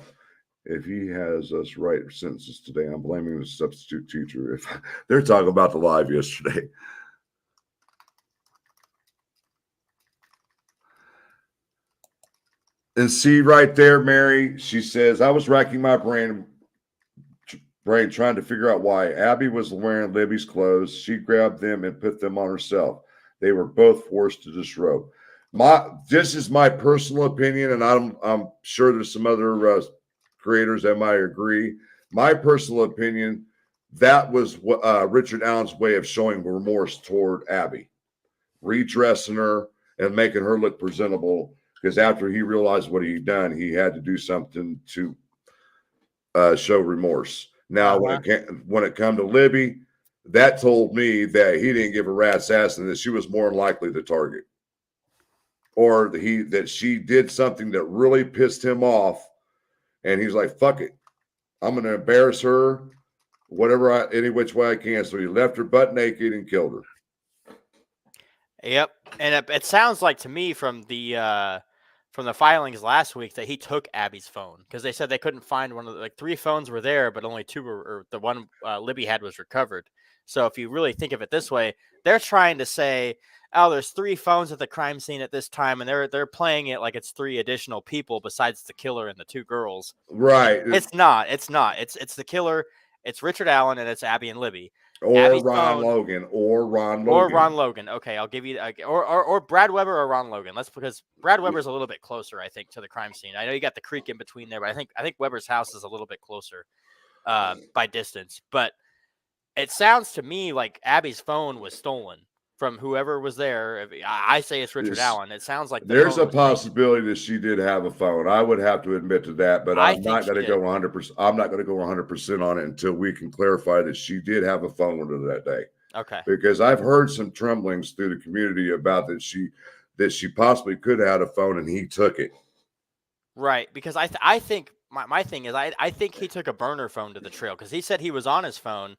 If he has us write sentences today, I'm blaming the substitute teacher. If they're talking about the live yesterday. And see right there, Mary, she says, I was racking my brain brain trying to figure out why. Abby was wearing Libby's clothes. She grabbed them and put them on herself. They were both forced to disrobe. This is my personal opinion, and I'm sure there's some other creators that might agree. My personal opinion, that was what Richard Allen's way of showing remorse toward Abby, redressing her and making her look presentable. Because after he realized what he'd done, he had to do something to show remorse. Now, when it come to Libby, that told me that he didn't give a rat's ass and that she was more than likely the target, or that she did something that really pissed him off, and he's like, "Fuck it, I'm going to embarrass her, any which way I can." So he left her butt naked and killed her. Yep, and it sounds like to me from the filings last week that he took Abby's phone, because they said they couldn't find one of the, like 3 phones were there, but only 2 were, or the one Libby had was recovered. So if you really think of it this way, they're trying to say, oh, there's 3 phones at the crime scene at this time, and they're playing it like it's 3 additional people besides the killer and the 2 girls. Right. It's not. It's the killer. It's Richard Allen, and it's Abby and Libby. Or Abby's Ron phone, Logan. Or Ron Logan. Okay, I'll give you or Brad Weber or Ron Logan. Because Brad Weber's a little bit closer, I think, to the crime scene. I know you got the creek in between there, but I think Weber's house is a little bit closer by distance. But it sounds to me like Abby's phone was stolen from whoever was there. I say it's Richard Allen. It sounds like there's a possibility that she did have a phone. I would have to admit to that, but I'm not going to go 100%. I'm not going to go 100% on it until we can clarify that she did have a phone with her that day. Okay. Because I've heard some tremblings through the community about that she possibly could have had a phone and he took it. Right, because I think my thing is I think he took a burner phone to the trail, because he said he was on his phone.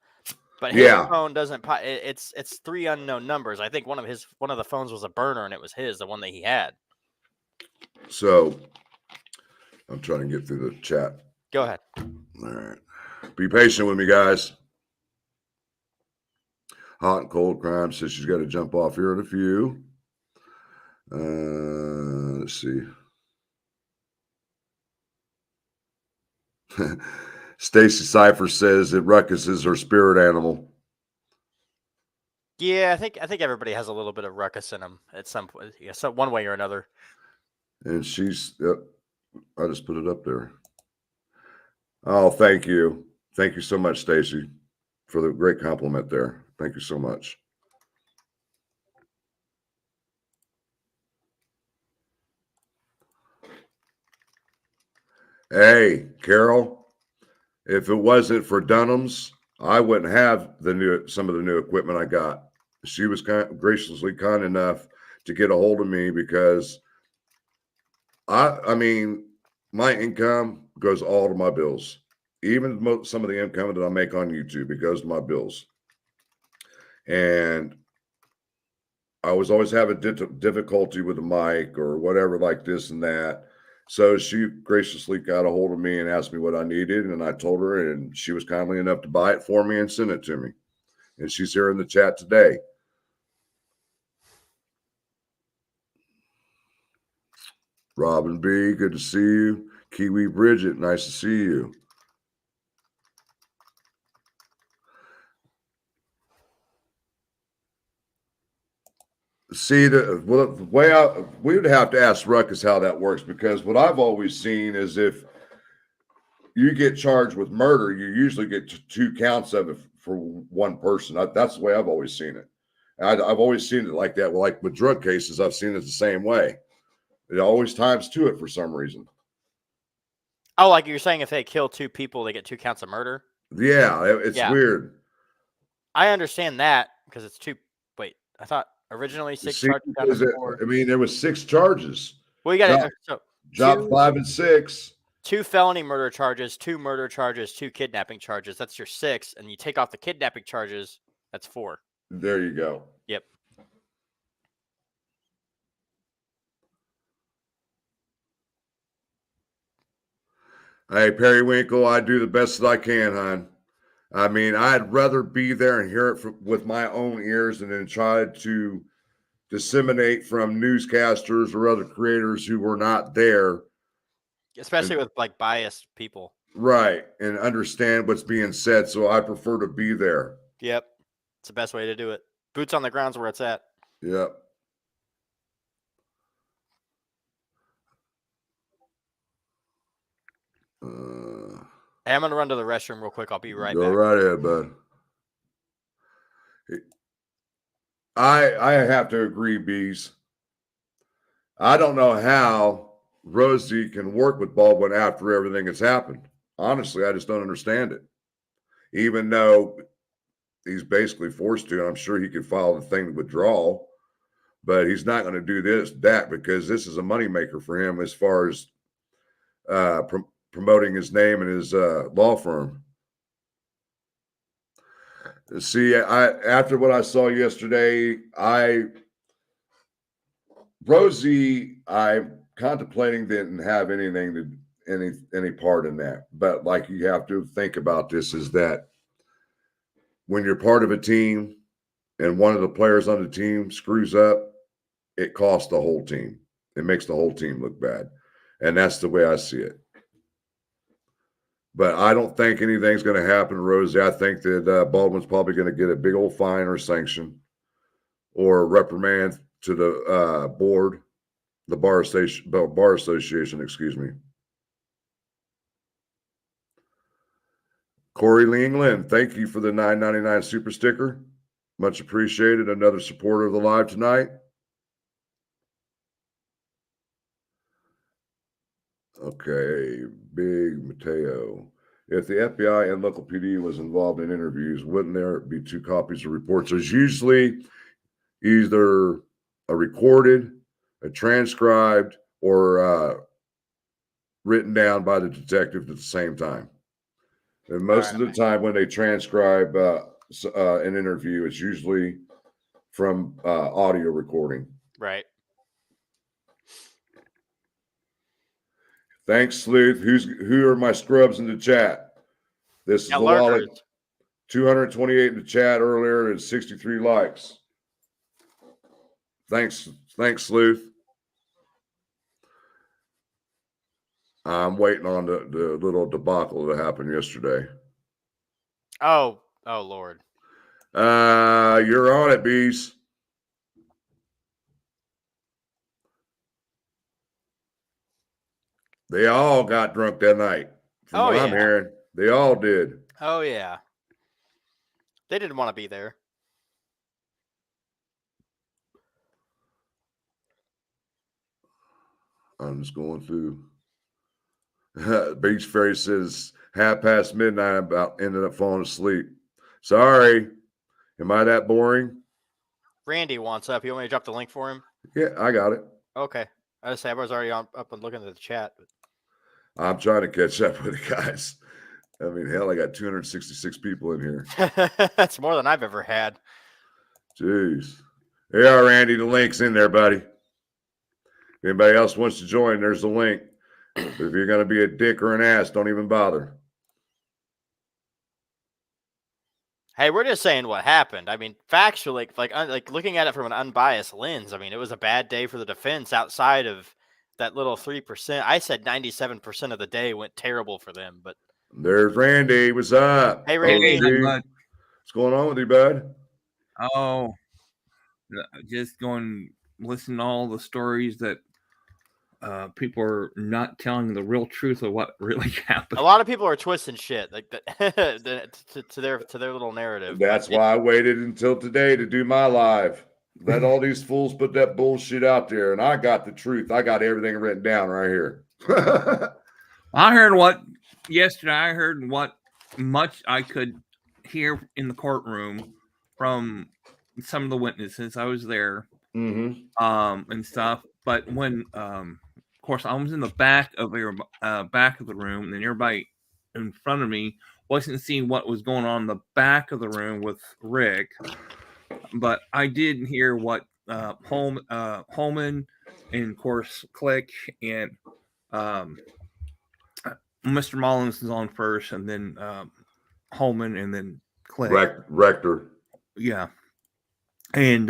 But his phone doesn't. It's 3 unknown numbers. I think one of the phones was a burner, and it was the one that he had. So, I'm trying to get through the chat. Go ahead. All right, be patient with me, guys. Hot and cold crime says she's got to jump off here in a few. Let's see. Stacy Cipher says that Ruckus is her spirit animal. Yeah, I think everybody has a little bit of Ruckus in them at some point, so one way or another. And she's, I just put it up there. Oh, thank you so much, Stacy, for the great compliment there. Thank you so much. Hey, Carol. If it wasn't for Dunham's, I wouldn't have some of the new equipment I got. She was graciously kind enough to get a hold of me, because I mean, my income goes all to my bills. Even some of the income that I make on YouTube, it goes to my bills. And I was always having difficulty with the mic or whatever, like this and that. So she graciously got a hold of me and asked me what I needed, and I told her, and she was kindly enough to buy it for me and send it to me. And she's here in the chat today. Robin B, good to see you. Kiwi Bridget, nice to see you. See, the way we would have to ask Ruckus how that works, because what I've always seen is if you get charged with murder, you usually get 2 counts of it for one person. That's the way I've always seen it. I've always seen it like that. Well, like with drug cases, I've seen it the same way. It always times 2 it for some reason. Oh, like you're saying, if they kill 2 people, they get 2 counts of murder? Yeah, it's weird. I understand that, because it's 2. Wait, I thought originally 6 charges. I mean, there was 6 charges. Well, you got to drop 5 and 6. 2 felony murder charges, 2 murder charges, 2 kidnapping charges. That's your 6, and you take off the kidnapping charges. That's 4. There you go. Yep. Hey, Periwinkle, I do the best that I can, hon. I mean, I'd rather be there and hear it with my own ears than then try to disseminate from newscasters or other creators who were not there. Especially with like biased people. Right. And understand what's being said. So I prefer to be there. Yep. It's the best way to do it. Boots on the ground's where it's at. Yep. Hey, I'm going to run to the restroom real quick. I'll be right Go back. right ahead, bud. I have to agree, Bees. I don't know how Rosie can work with Baldwin after everything that's happened. Honestly, I just don't understand it. Even though he's basically forced to, I'm sure he could file the thing to withdraw, but he's not going to do that, because this is a moneymaker for him as far as promoting his name and his law firm. See, after what I saw yesterday, Rosie, I'm contemplating didn't have anything to any part in that. But like, you have to think about this, is that when you're part of a team and one of the players on the team screws up, it costs the whole team. It makes the whole team look bad. And that's the way I see it. But I don't think anything's going to happen to Rosie. I think that Baldwin's probably going to get a big old fine or sanction or reprimand to the board, the bar association, excuse me. Corey Lee England, thank you for the $9.99 super sticker. Much appreciated. Another supporter of the live tonight. Okay, Big Mateo. If the FBI and local PD was involved in interviews, wouldn't there be 2 copies of reports? There's usually either a recorded, a transcribed, or written down by the detective at the same time. And most of the time when they transcribe an interview, it's usually from audio recording. Right. Thanks, Sleuth. Who are my scrubs in the chat? This is the wallet. 228 in the chat earlier and 63 likes. Thanks, Sleuth. I'm waiting on the little debacle that happened yesterday. Oh Lord. You're on it, Bees. They all got drunk that night. From what I'm hearing, they all did. Oh, yeah. They didn't want to be there. I'm just going through. Beach Fairy says midnight, I about ended up falling asleep. Sorry. Am I that boring? Randy wants up. You want me to drop the link for him? Yeah, I got it. Okay. I was already up and looking at the chat. But... I'm trying to catch up with the guys. I mean, hell, I got 266 people in here. That's more than I've ever had. Jeez. Yeah, Randy, the link's in there, buddy. If anybody else wants to join, there's the link. But if you're going to be a dick or an ass, don't even bother. Hey, we're just saying what happened. I mean, factually, like looking at it from an unbiased lens, I mean, it was a bad day for the defense outside of that little 3%. I said 97% of the day went terrible for them, but there's Randy. What's up? Hey, Randy. Hey, bud. What's going on with you, bud? Oh, just going listen to all the stories that people are not telling the real truth of what really happened. A lot of people are twisting shit like that to their little narrative. That's why I waited until today to do my live. Let all these fools put that bullshit out there, and I got the truth. I got everything written down right here. I heard what much I could hear in the courtroom from some of the witnesses. I was there, and stuff. But when, of course, I was in the back of the room, and everybody in front of me wasn't seeing what was going on in the back of the room with Rick. But I did hear what Holman and, of course, Click and Mr. Mullins is on first, and then Holman, and then Click. Rector. Yeah. And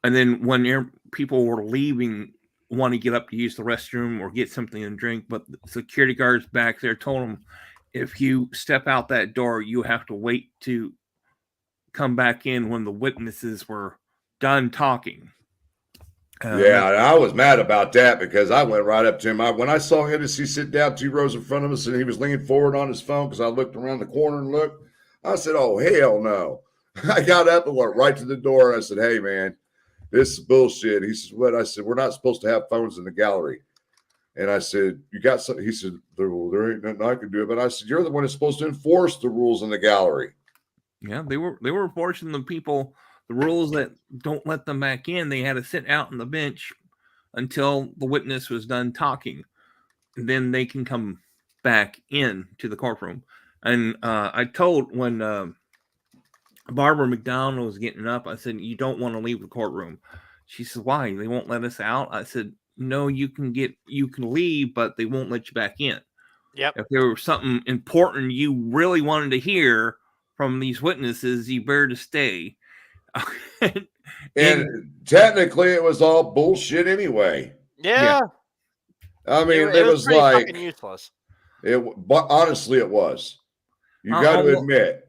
then when people were leaving want to get up to use the restroom or get something to drink, but the security guards back there told them, if you step out that door, you have to wait to come back in when the witnesses were done talking. Yeah, and I was mad about that because I went right up to him. When I saw Hennessy sit down 2 rows in front of us and he was leaning forward on his phone because I looked around the corner and looked, I said, oh, hell no. I got up and went right to the door and I said, hey, man, this is bullshit. He said, what? I said, we're not supposed to have phones in the gallery. And I said, you got something? He said, there ain't nothing I can do. But I said, you're the one that's supposed to enforce the rules in the gallery. Yeah, they were enforcing the rules that don't let them back in. They had to sit out on the bench until the witness was done talking. And then they can come back in to the courtroom. And I told when Barbara McDonald was getting up, I said, you don't want to leave the courtroom. She said, why? They won't let us out? I said, no, you can leave, but they won't let you back in. Yep. If there was something important you really wanted to hear from these witnesses, you better to stay. And technically, it was all bullshit anyway. Yeah. I mean, it was pretty like fucking useless. But honestly, it was. You got to admit.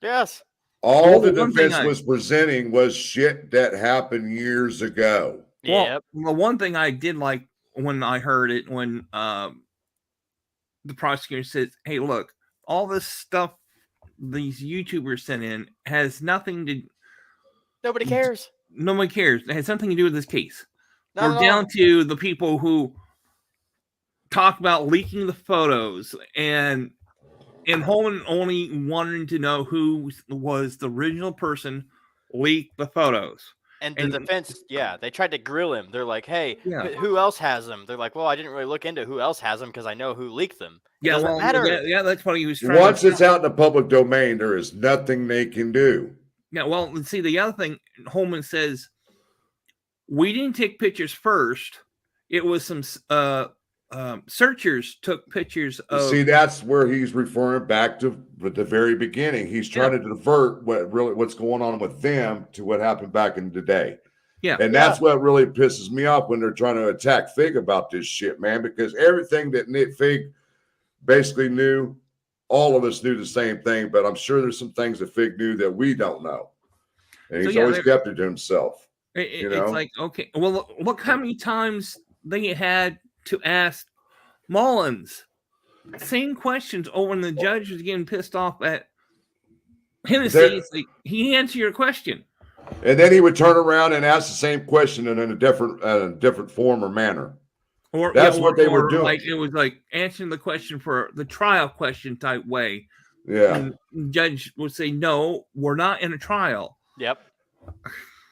Yes. All the defense was presenting was shit that happened years ago. Yeah. Well, the one thing I did like when I heard it, when the prosecutor says, hey, look, all this stuff these YouTubers sent in has nothing to... Nobody cares. Nobody cares. It has nothing to do with this case. Not We're down to the people who talk about leaking the photos, and Holman only wanted to know who was the original person leaked the photos. And the defense, they tried to grill him. They're like, hey, who else has them? They're like, well, I didn't really look into who else has them because I know who leaked them. It doesn't matter. Yeah, that's what he was trying Once it's out in the public domain, there is nothing they can do. Yeah, well, see, the other thing, Holman says, we didn't take pictures first. It was some searchers took pictures of... See, that's where he's referring back to the very beginning. He's trying to divert what's going on with them to what happened back in the day. Yeah. And that's what really pisses me off when they're trying to attack Fig about this shit, man, because everything that Nick Fig basically knew, all of us knew the same thing, but I'm sure there's some things that Fig knew that we don't know. And he's always kept it to himself. It's like, okay, well, look how many times they had to ask Mullins same questions. Oh, when the judge was getting pissed off at Hennessy, like, he answered your question. And then he would turn around and ask the same question in a different form or manner. Or that's what they were doing. Like it was like answering the question for the trial question type way. Yeah. And the judge would say, no, we're not in a trial. Yep.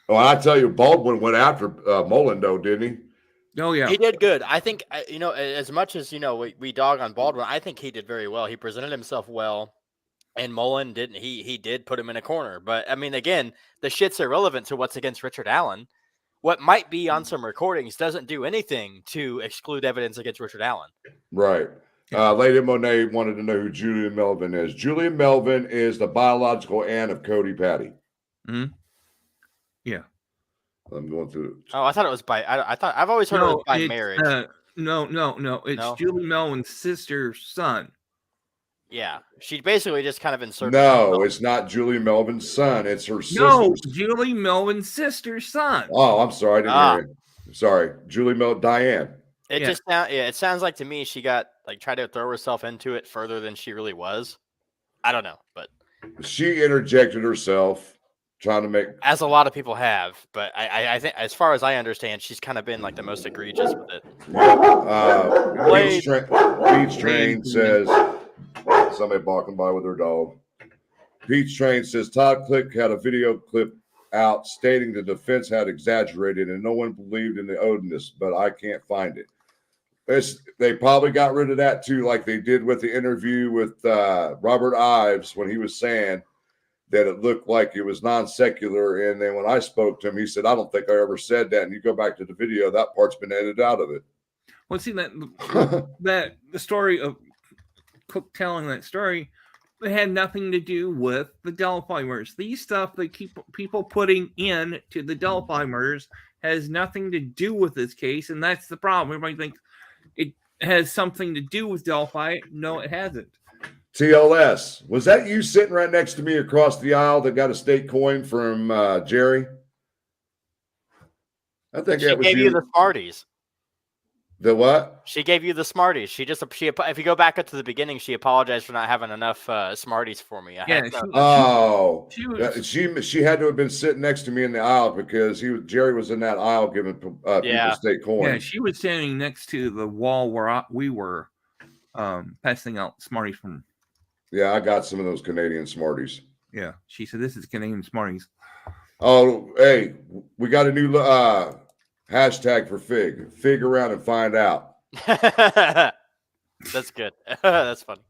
Oh, I tell you, Baldwin went after Mullen, though, didn't he? Oh, yeah. He did good. I think, as much as, we dog on Baldwin, I think he did very well. He presented himself well, and Mullen didn't. He did put him in a corner. But, I mean, again, the shit's irrelevant to what's against Richard Allen. What might be on some recordings doesn't do anything to exclude evidence against Richard Allen. Right. Lady Monet wanted to know who Julian Melvin is. Julian Melvin is the biological aunt of Cody Patty. Mm-hmm. Yeah. I'm going through. Oh, I thought it was I've always heard it was by marriage. No. It's Julie Melvin's sister's son. Yeah. She basically just kind of inserted. No, it's not Julie Melvin's son. It's her sister. No, Julie Melvin's sister's son. Oh, I'm sorry. I didn't hear it. Sorry. Julie Melvin, Diane. It sounds like to me she got tried to throw herself into it further than she really was. I don't know, but she interjected herself, trying to make, as a lot of people have, but I think, as far as I understand, she's kind of been the most egregious with it. Peach Train says, somebody walking by with her dog. Peach Train says Todd Click had a video clip out stating the defense had exaggerated and no one believed in the odiness, but I can't find it. They probably got rid of that too, like they did with the interview with Robert Ives when he was saying that it looked like it was non-secular. And then when I spoke to him, he said, I don't think I ever said that. And you go back to the video, that part's been edited out of it. Well, see, the story of Cook telling that story, it had nothing to do with the Delphi murders. These stuff they keep people putting in to the Delphi murders has nothing to do with this case, and that's the problem. Everybody thinks it has something to do with Delphi. No, it hasn't. TLS, was that you sitting right next to me across the aisle that got a state coin from Jerry? I think She that was gave you the Smarties. The what? She gave you the Smarties. She if you go back up to the beginning, she apologized for not having enough Smarties for me. She had to have been sitting next to me in the aisle because Jerry was in that aisle giving people state coins. Yeah, she was standing next to the wall where we were passing out Smarties from. Yeah, I got some of those Canadian Smarties. Yeah, she said this is Canadian Smarties. Oh, hey, we got a new hashtag for Fig. Fig around and find out. That's good. That's funny.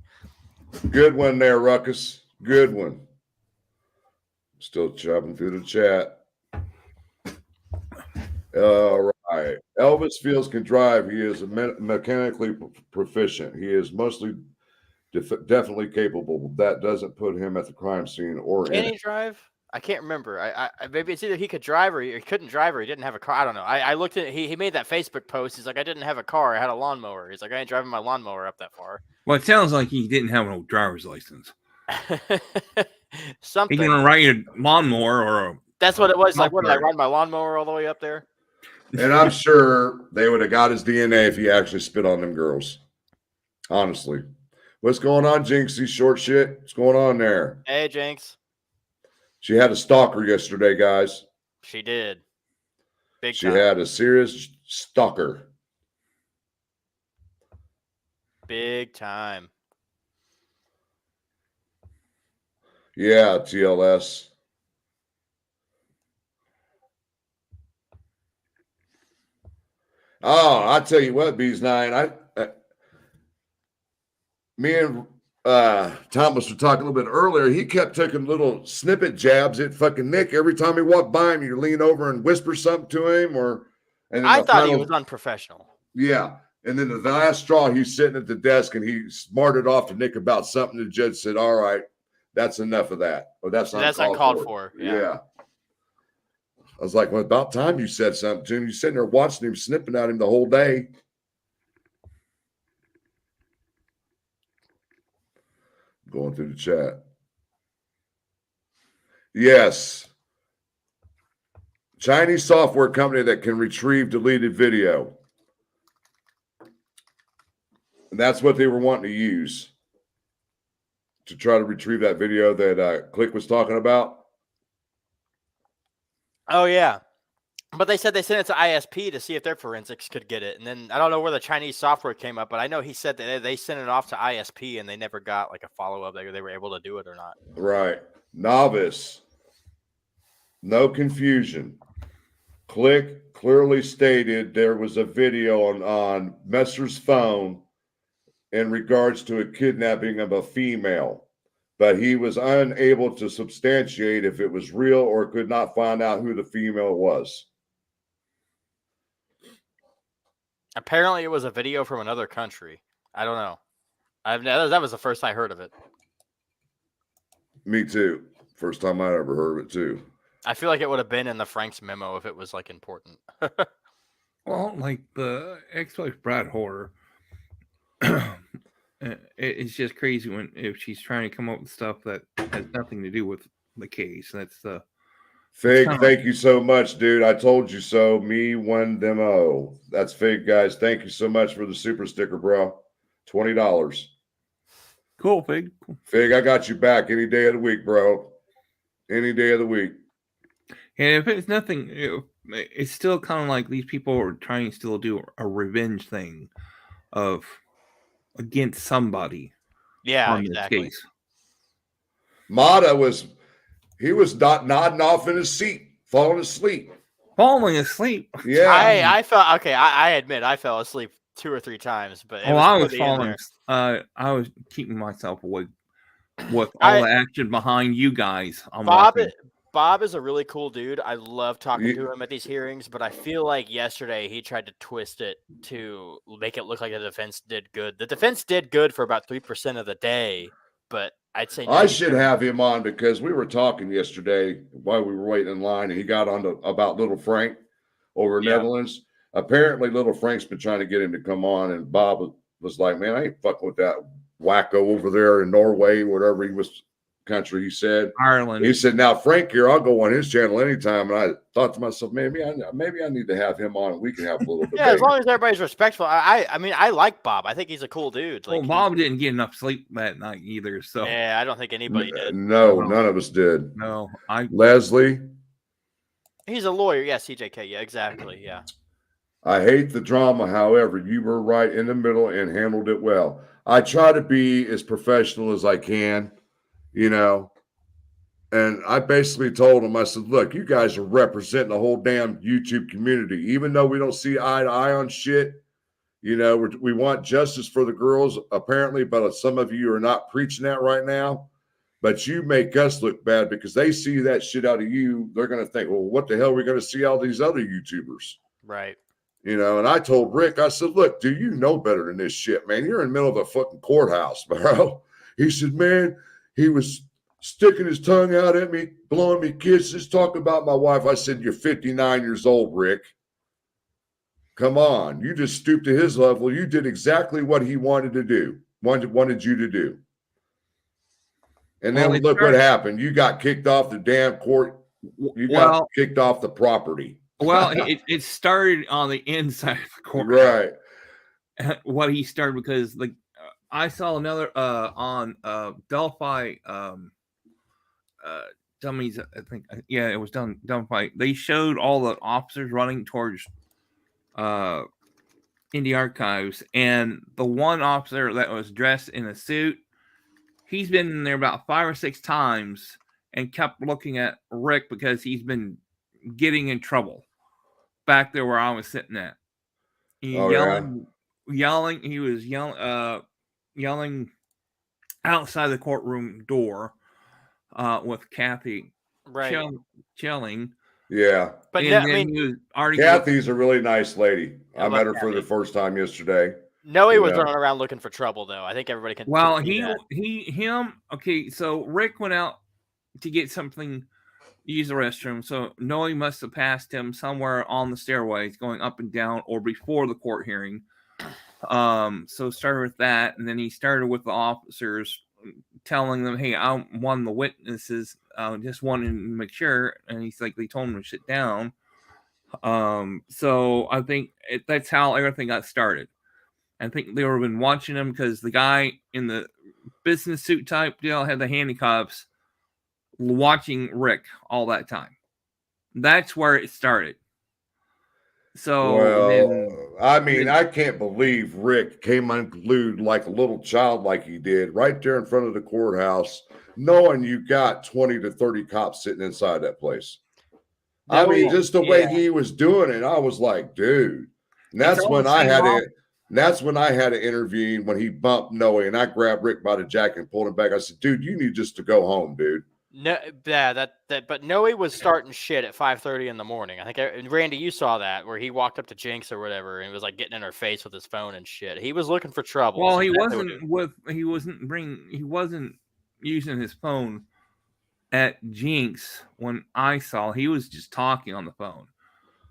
Good one there, Ruckus. Good one. Still chopping through the chat. All right. Elvis Fields can drive. He is mechanically proficient. He is mostly definitely capable. That doesn't put him at the crime scene or Can he drive? I can't remember. I maybe it's either he could drive or he couldn't drive or he didn't have a car. I don't know. I looked at he made that Facebook post. He's like, I didn't have a car. I had a lawnmower. He's like, I ain't driving my lawnmower up that far. Well, it sounds like he didn't have no driver's license. Something. He can ride a lawnmower or that's what it was. Like, what did I ride my lawnmower all the way up there? And I'm sure they would have got his DNA if he actually spit on them girls. Honestly. What's going on, Jinxie? Short shit. What's going on there? Hey, Jinx. She had a stalker yesterday, guys. She did. Big she time. had a serious stalker. Big time. Yeah, TLS. Oh, I tell you what, Bees 9. Me and Thomas were talking a little bit earlier. He kept taking little snippet jabs at fucking Nick every time he walked by him. You lean over and whisper something to him, and I thought he was unprofessional. Yeah, and then the last straw, he's sitting at the desk and he smarted off to Nick about something. The judge said, "All right, that's enough of that." Or that's uncalled for. Yeah. I was like, well, about time you said something to him. You're sitting there watching him, snipping at him the whole day. Going through the chat. Yes. Chinese software company that can retrieve deleted video. And that's what they were wanting to use to try to retrieve that video that Click was talking about. Oh, yeah. But they said they sent it to ISP to see if their forensics could get it. And then I don't know where the Chinese software came up, but I know he said that they sent it off to ISP and they never got like a follow-up. They were able to do it or not. Right. Novice. No confusion. Click clearly stated there was a video on Messer's phone in regards to a kidnapping of a female. But he was unable to substantiate if it was real or could not find out who the female was. Apparently, it was a video from another country. I don't know. That was the first I heard of it. Me too. First time I ever heard of it too. I feel like it would have been in the Frank's memo if it was like important. Well, like the ex-wife Brad Horror. It's just crazy if she's trying to come up with stuff that has nothing to do with the case. That's the Fig. Thank you so much, dude. I told you so. Me one demo. That's Fig, guys. Thank you so much for the super sticker, bro. $20. Cool, Fig. Fig, I got you back any day of the week, bro. Any day of the week. And if it's nothing, it's still kind of like these people are trying to still do a revenge thing of against somebody. Yeah, exactly. Mata was nodding off in his seat, falling asleep. Yeah. I felt okay. I admit I fell asleep 2 or 3 times, but I was falling. I was keeping myself awake with all the action behind you guys. Bob is a really cool dude. I love talking to him at these hearings, but I feel like yesterday he tried to twist it to make it look like the defense did good. The defense did good for about 3% of the day, but I'd say I should have him on because we were talking yesterday while we were waiting in line, and he got on about little Frank. over Netherlands. Apparently, little Frank's been trying to get him to come on, and Bob was like, "Man, I ain't fucking with that wacko over there in Norway, whatever country he said." Ireland. He said, "Now Frank here, I'll go on his channel anytime." And I thought to myself, maybe I need to have him on, and we can have a little debate. Yeah, as long as everybody's respectful. I mean, I like Bob. I think he's a cool dude. Well, Bob didn't get enough sleep that night either. So yeah, I don't think anybody did. No, none of us did. No, Leslie. He's a lawyer. Yeah, CJK. Yeah, exactly. Yeah. I hate the drama. However, you were right in the middle and handled it well. I try to be as professional as I can, you know. And I basically told him, I said, look, you guys are representing the whole damn YouTube community. Even though we don't see eye to eye on shit, you know, we want justice for the girls, apparently, but some of you are not preaching that right now. But you make us look bad because they see that shit out of you. They're going to think, well, what the hell are we going to see all these other YouTubers? Right. You know, and I told Rick, I said, look, do you know better than this shit, man? You're in the middle of a fucking courthouse, bro. He said, man, he was sticking his tongue out at me, blowing me kisses, talking about my wife. I said, you're 59 years old, Rick. Come on. You just stooped to his level. You did exactly what he wanted to do, wanted you to do. And then look what happened. You got kicked off the damn court. You got kicked off the property. Well, it started on the inside of the court. Right. What he started because I saw another on Delphi dummies. I think it was Delphi. They showed all the officers running towards Indie Archives, and the one officer that was dressed in a suit, he's been in there about 5 or 6 times and kept looking at Rick because he's been getting in trouble back there where I was sitting at. He yelling. He was yelling outside the courtroom door with Kathy, right? Chilling. Yeah, but Kathy's a really nice lady. I met her for the first time yesterday. No, he was running around looking for trouble, though. I think everybody can. Well, him. Okay, so Rick went out to get something, use the restroom. So Noe must have passed him somewhere on the stairways, going up and down, or before the court hearing. So started with that, and then he started with the officers, telling them, "Hey, I'm one of the witnesses. Just wanted to make sure." And he's like, they told him to sit down. So I think that's how everything got started. I think they were been watching him because the guy in the business suit type deal had the handcuffs, watching Rick all that time. That's where it started. So, I can't believe Rick came unglued like a little child, like he did, right there in front of the courthouse, knowing you got 20 to 30 cops sitting inside that place. Just the way he was doing it, I was like, dude. And that's when I had to intervene when he bumped Noe, and I grabbed Rick by the jacket and pulled him back. I said, dude, you need just to go home, dude. No, but Noe was starting shit at 5:30 in the morning. I think Randy, you saw that where he walked up to Jinx or whatever and was like getting in her face with his phone and shit. He was looking for trouble. Well, he wasn't using his phone at Jinx when I saw. He was just talking on the phone.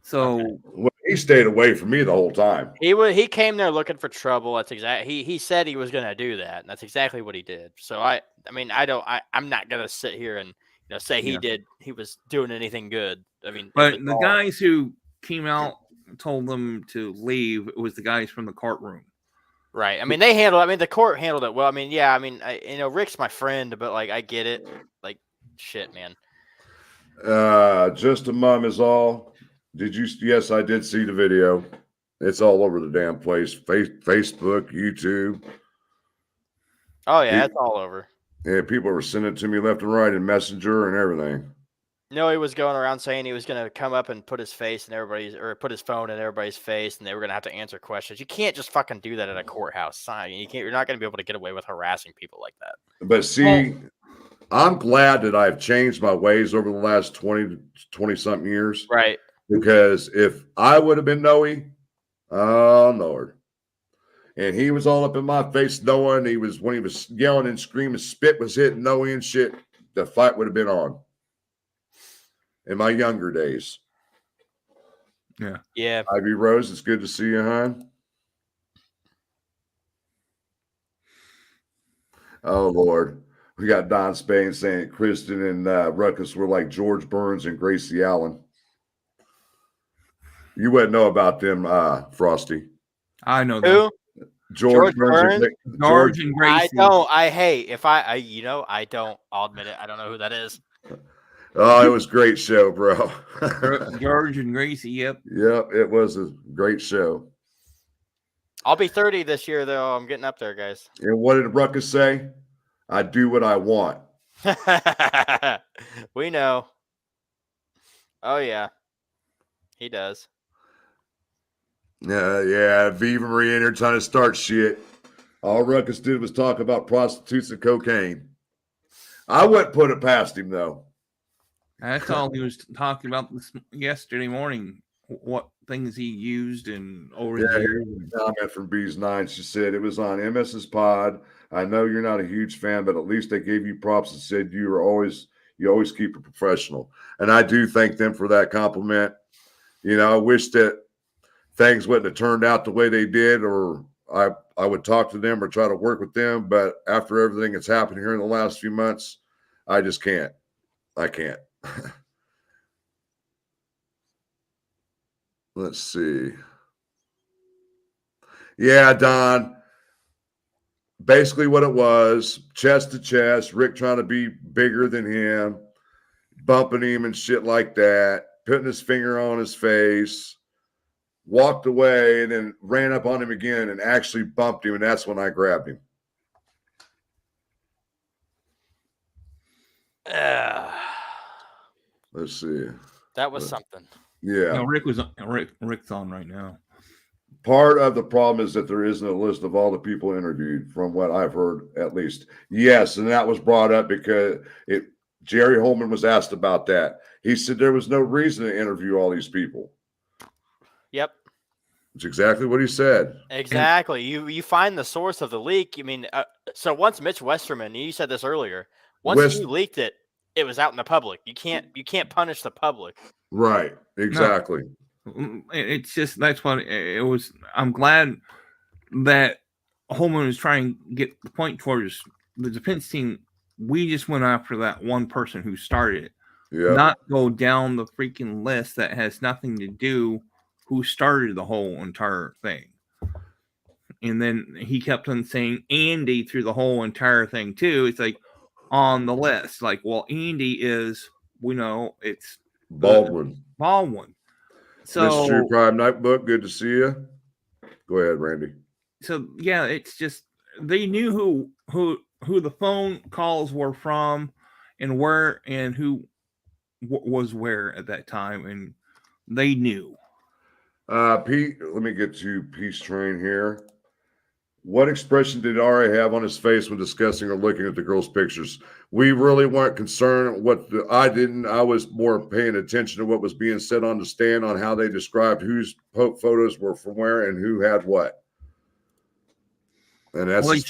So he stayed away from me the whole time. He came there looking for trouble. That's exactly he said he was going to do that, and that's exactly what he did. So I'm not going to sit here and say he was doing anything good. But the guys who came out told them to leave. It was the guys from the courtroom. Right. They handled it. The court handled it well. Rick's my friend, but I get it. Shit, man. Just a mom is all. Did you? Yes, I did see the video. It's all over the damn place. Facebook, YouTube. Oh yeah, it's all over. Yeah, people were sending it to me left and right in Messenger and everything. No, he was going around saying he was going to come up and put his phone in everybody's face, and they were going to have to answer questions. You can't just fucking do that at a courthouse. You're not going to be able to get away with harassing people like that. But see, I'm glad that I've changed my ways over the last 20 something years. Right. Because if I would have been Noe, oh Lord. And he was all up in my face knowing when he was yelling and screaming, spit was hitting Noe and shit, the fight would have been on. In my younger days. Yeah. Ivy Rose, it's good to see you, hon. Oh, Lord. We got Don Spain saying Kristen and Ruckus were like George Burns and Gracie Allen. You wouldn't know about them, Frosty. I know Who? them. George Burns? George and Gracie. I don't. I don't. I'll admit it. I don't know who that is. Oh, it was a great show, bro. George and Gracie, yep. Yep, it was a great show. I'll be 30 this year, though. I'm getting up there, guys. And what did Ruckus say? I do what I want. We know. Oh, yeah. He does. Yeah, Viva Marie in here trying to start shit. All Ruckus did was talk about prostitutes and cocaine. I wouldn't put it past him, though. That's all he was talking about yesterday morning. What things he used and over the years. Comment from Bees 9. She said it was on MS's pod. I know you're not a huge fan, but at least they gave you props and said you always keep it professional. And I do thank them for that compliment. You know, I wish that things wouldn't have turned out the way they did, or I would talk to them or try to work with them. But after everything that's happened here in the last few months, I just can't. I can't. Let's see. Yeah, Don. Basically what it was, chest to chest, Rick trying to be bigger than him, bumping him and shit like that, putting his finger on his face, walked away, and then ran up on him again and actually bumped him, and that's when I grabbed him. Let's see. That was something. Yeah. No, Rick's on right now. Part of the problem is that there isn't a list of all the people interviewed, from what I've heard, at least. Yes, and that was brought up because Jerry Holman was asked about that. He said there was no reason to interview all these people. Yep. That's exactly what he said. Exactly. You find the source of the leak. I mean, so once Mitch Westerman, you said this earlier, once you leaked it, it was out in the public. You can't punish the public. Right. Exactly. No. It's just that's what it was. I'm glad that Holman was trying to get the point towards the defense team. We just went after that one person who started it, not go down the freaking list that has nothing to do who started the whole entire thing. And then he kept on saying Andy through the whole entire thing too. It's like on the list, like, well, Andy is, we know it's Baldwin. So, Mr. True Crime Notebook, good to see you. Go ahead, Randy. So yeah, it's just they knew who the phone calls were from, and where and who was where at that time, and they knew. Pete, let me get to Peace Train here. What expression did Ari have on his face when discussing or looking at the girls' pictures? We really weren't concerned. I was more paying attention to what was being said on the stand on how they described whose photos were from where and who had what. And that's as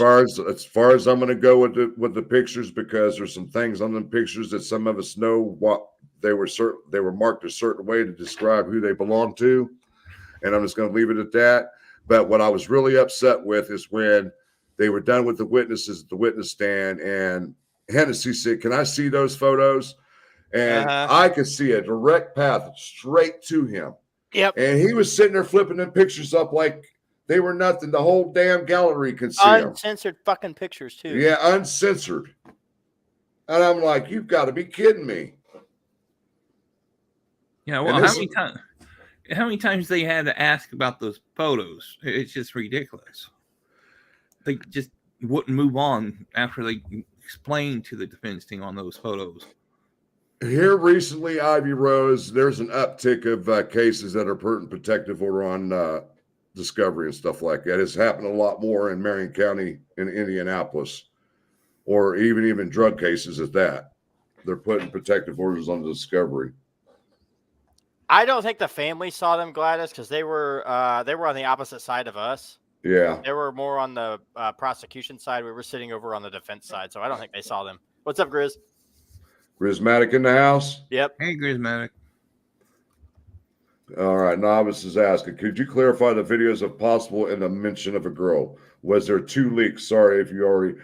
far as I'm going to go with the pictures, because there's some things on the pictures that some of us know what they were marked a certain way to describe who they belong to, and I'm just going to leave it at that. But what I was really upset with is when they were done with the witnesses at the witness stand, and Hennessy said, "Can I see those photos?" And I could see a direct path straight to him. Yep. And he was sitting there flipping them pictures up like they were nothing. The whole damn gallery could see them. Uncensored fucking pictures too. Yeah, uncensored. And I'm like, you've got to be kidding me. Yeah, well, how many times they had to ask about those photos? It's just ridiculous. They just wouldn't move on after they explained to the defense team on those photos. Here recently, Ivy Rose, there's an uptick of cases that are put in protective order on discovery and stuff like that. It's happened a lot more in Marion County in Indianapolis, or even drug cases at that. They're putting protective orders on the discovery. I don't think the family saw them, Gladys, because they were on the opposite side of us. Yeah. They were more on the prosecution side. We were sitting over on the defense side, so I don't think they saw them. What's up, Grizz? Grizmatic in the house? Yep. Hey, Grizmatic. All right, Novice is asking, could you clarify the videos if possible in the mention of a girl? Was there 2 leaks? Sorry if you already.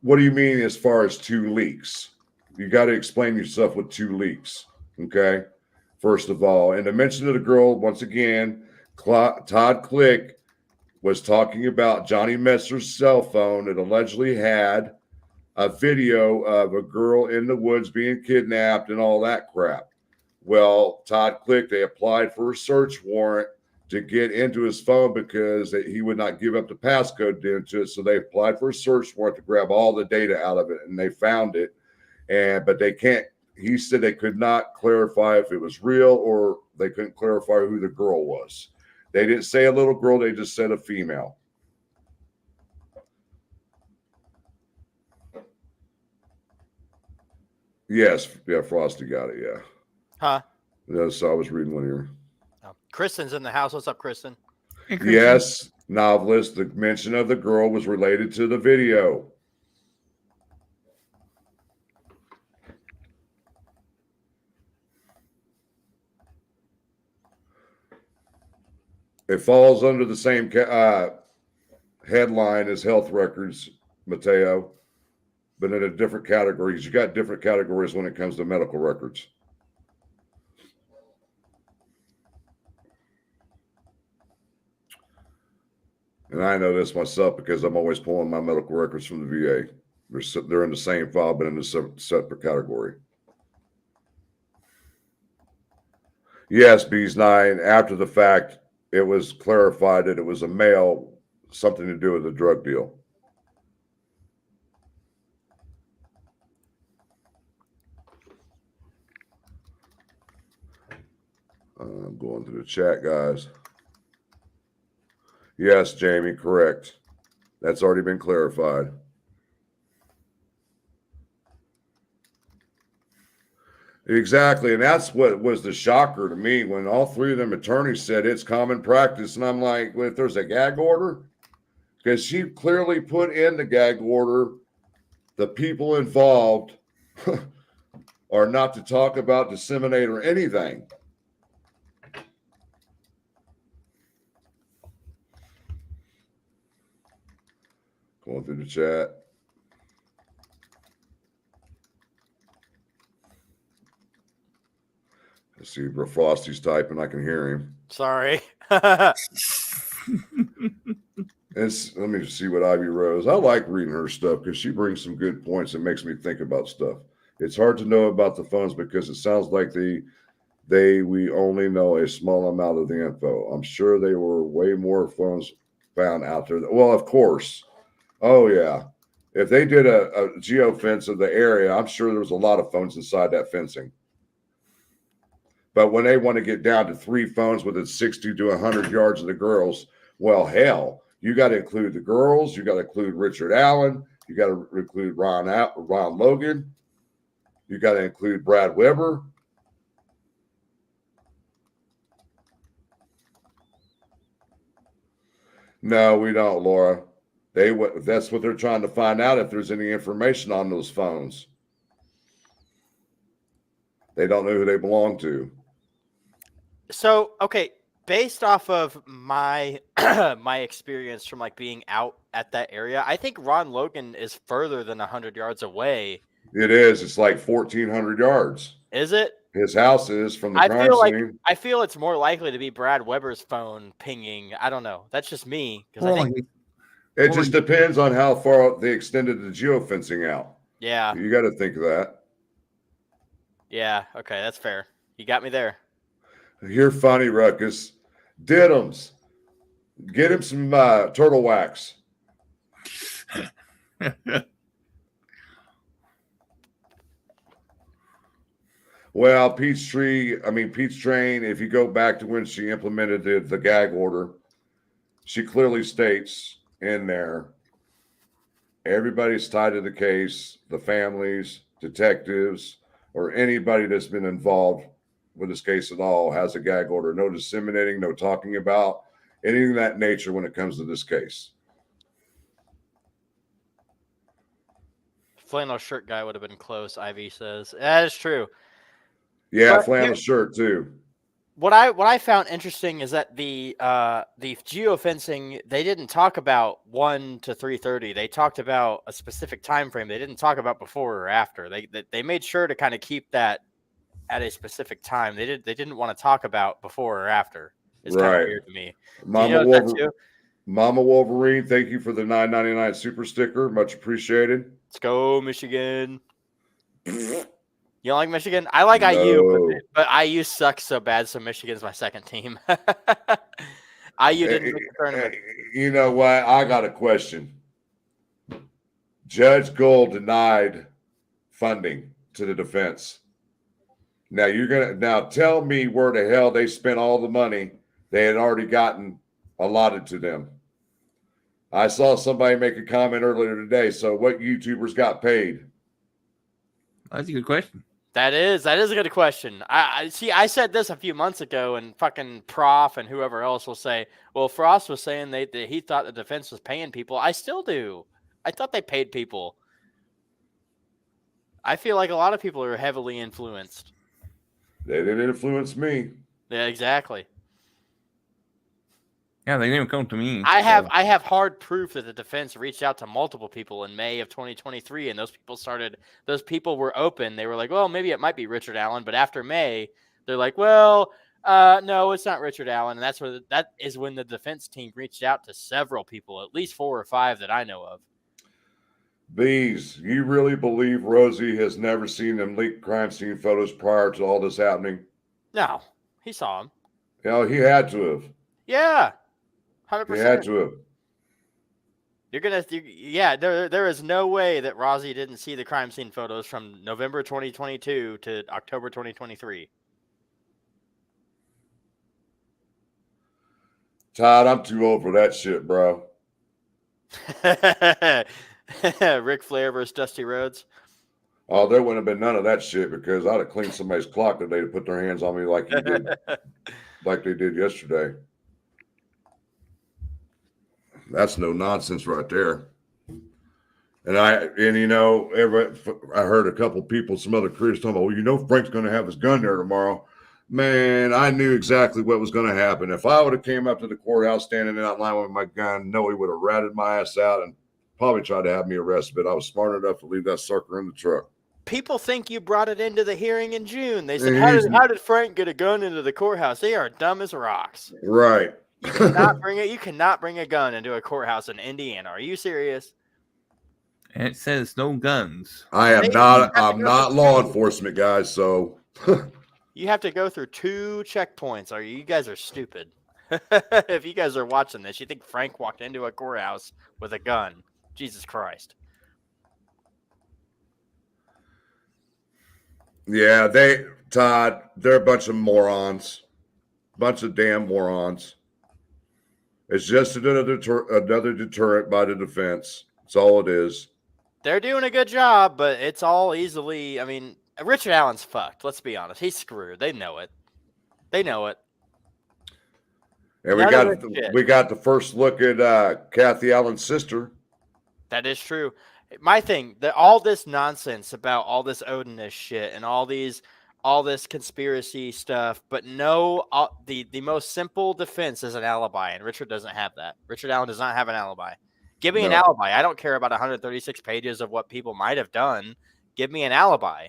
What do you mean as far as 2 leaks? You got to explain yourself with 2 leaks. Okay. First of all, and the mention of the girl, once again, Todd Click was talking about Johnny Messer's cell phone that allegedly had a video of a girl in the woods being kidnapped and all that crap. Well, Todd Click, they applied for a search warrant to get into his phone because he would not give up the passcode into it. So they applied for a search warrant to grab all the data out of it, and they found it. But they can't. He said they could not clarify if it was real, or they couldn't clarify who the girl was. They didn't say a little girl; they just said a female. Yes, yeah, Frosty got it. Yeah. Huh? Yeah, so I was reading one here. Oh. Kristen's in the house. What's up, Kristen? Hey, Kristen. Yes, novelist. The mention of the girl was related to the video. It falls under the same headline as health records, Mateo, but in a different categories. You got different categories when it comes to medical records. And I know this myself because I'm always pulling my medical records from the VA. They're in the same file, but in a separate category. Yes, Bees 9. After the fact, it was clarified that it was a male, something to do with a drug deal. I'm going to the chat, guys. Yes, Jamie, correct. That's already been clarified. Exactly, and that's what was the shocker to me when all 3 of them attorneys said it's common practice, and I'm like, well, if there's a gag order, because she clearly put in the gag order, the people involved are not to talk about, disseminate, or anything. Going through the chat. Let's see, bro. Frosty's typing. I can hear him. Sorry. Let me see what Ivy Rose. I like reading her stuff because she brings some good points and makes me think about stuff. It's hard to know about the phones because it sounds like we only know a small amount of the info. I'm sure there were way more phones found out there. Well, of course. Oh yeah. If they did a geofence of the area, I'm sure there was a lot of phones inside that fencing. But when they want to get down to 3 phones within 60 to 100 yards of the girls, well, hell, you got to include the girls. You got to include Richard Allen. You got to include Ron Logan. You got to include Brad Weber. No, we don't, Laura. That's what they're trying to find out, if there's any information on those phones. They don't know who they belong to. So, okay, based off of my my experience from like being out at that area, I think Ron Logan is further than 100 yards away. It is. It's like 1,400 yards. Is it? His house is from the crime scene. I feel it's more likely to be Brad Weber's phone pinging. I don't know. That's just me. It just depends on how far they extended the geofencing out. Yeah. You got to think of that. Yeah. Okay. That's fair. You got me there. You're funny, Ruckus. Diddums. Get him some turtle wax. Well, Peachtrain, if you go back to when she implemented the gag order, she clearly states in there, everybody's tied to the case, the families, detectives, or anybody that's been involved with this case at all has a gag order. No disseminating, no talking about, anything of that nature when it comes to this case. Flannel shirt guy would have been close, Ivy says. That is true. Yeah, flannel shirt too. what I found interesting is that the geofencing, they didn't talk about 1 to 3:30. They talked about a specific time frame. They didn't talk about before or after. They made sure to kind of keep that at a specific time. They didn't want to talk about before or after. It's kind of weird to me. Do you notice that too? Mama Wolverine, thank you for the $9.99 super sticker. Much appreciated. Let's go, Michigan. You don't like Michigan? I like IU, but IU sucks so bad, so Michigan's my second team. IU didn't make the tournament. You know what? I got a question. Judge Gold denied funding to the defense. Now tell me where the hell they spent all the money they had already gotten allotted to them. I saw somebody make a comment earlier today. So what YouTubers got paid? That's a good question. That is a good question. I said this a few months ago, and fucking Prof and whoever else will say, well, Frost was saying that he thought the defense was paying people. I still do. I thought they paid people. I feel like a lot of people are heavily influenced. They didn't influence me. Yeah, exactly. Yeah, they didn't come to me. I have hard proof that the defense reached out to multiple people in May of 2023, and those people were open. They were like, well, maybe it might be Richard Allen, but after May, they're like, well, no, it's not Richard Allen, and that is when the defense team reached out to several people, at least 4 or 5 that I know of. Bees, you really believe Rosie has never seen them leaked crime scene photos prior to all this happening? No, he saw them. You know, he had to have. Yeah. 100%. He had to have. There is no way that Rosie didn't see the crime scene photos from November 2022 to October 2023. Todd, I'm too old for that shit, bro. Ric Flair versus Dusty Rhodes. Oh, there wouldn't have been none of that shit because I'd have cleaned somebody's clock today to put their hands on me like you did, like they did yesterday. That's no nonsense right there. And you know, I heard a couple people, some other creators talking about, well, you know, Frank's going to have his gun there tomorrow. Man, I knew exactly what was going to happen. If I would have came up to the courthouse standing in that line with my gun, no, he would have ratted my ass out and probably tried to have me arrested. But I was smart enough to leave that sucker in the truck. People think you brought it into the hearing in June. They said, how did Frank get a gun into the courthouse? They are dumb as rocks. Right. You cannot bring it. You cannot bring a gun into a courthouse in Indiana. Are you serious? And it says no guns. I'm not law enforcement, guys. So you have to go through 2 checkpoints. You guys are stupid. If you guys are watching this, you think Frank walked into a courthouse with a gun? Jesus Christ. Yeah, Todd, they're a bunch of morons. Bunch of damn morons. It's just another deterrent by the defense. That's all it is. They're doing a good job, but it's all easily. I mean, Richard Allen's fucked. Let's be honest. He's screwed. They know it. They know it. And we got the first look at Kathy Allen's sister. That is true. My thing, all this nonsense about all this Odinist shit and all this conspiracy stuff, but no, the most simple defense is an alibi, and Richard doesn't have that. Richard Allen does not have an alibi. Give me an alibi. I don't care about 136 pages of what people might have done. Give me an alibi.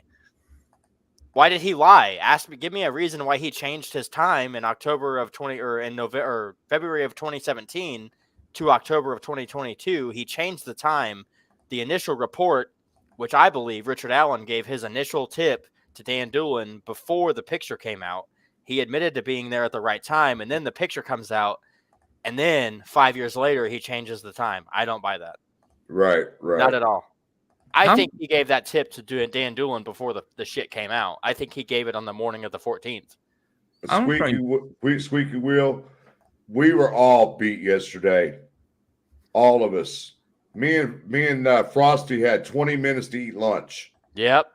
Why did he lie? Give me a reason why he changed his time in February of 2017 to October of 2022. He changed the time. The initial report, which I believe Richard Allen gave his initial tip to Dan Doolin before the picture came out. He admitted to being there at the right time, and then the picture comes out, and then 5 years later, he changes the time. I don't buy that. Right. Not at all. I think he gave that tip to Dan Doolin before the shit came out. I think he gave it on the morning of the 14th. Squeaky wheel, we were all beat yesterday. All of us. Me and Frosty had 20 minutes to eat lunch. Yep.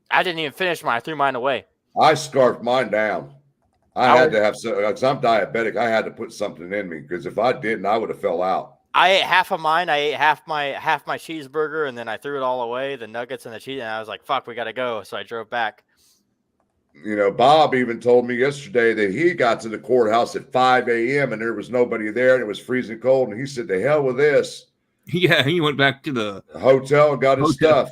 I didn't even finish mine. I threw mine away. I scarfed mine down. I had to have some, because I'm diabetic. I had to put something in me because if I didn't, I would have fell out. I ate half of mine. I ate half my cheeseburger, and then I threw it all away, the nuggets and the cheese. And I was like, "Fuck, we gotta go." So I drove back. Bob even told me yesterday that he got to the courthouse at 5 a.m. and there was nobody there and it was freezing cold. And he said, "The hell with this." Yeah, he went back to the hotel and got his stuff.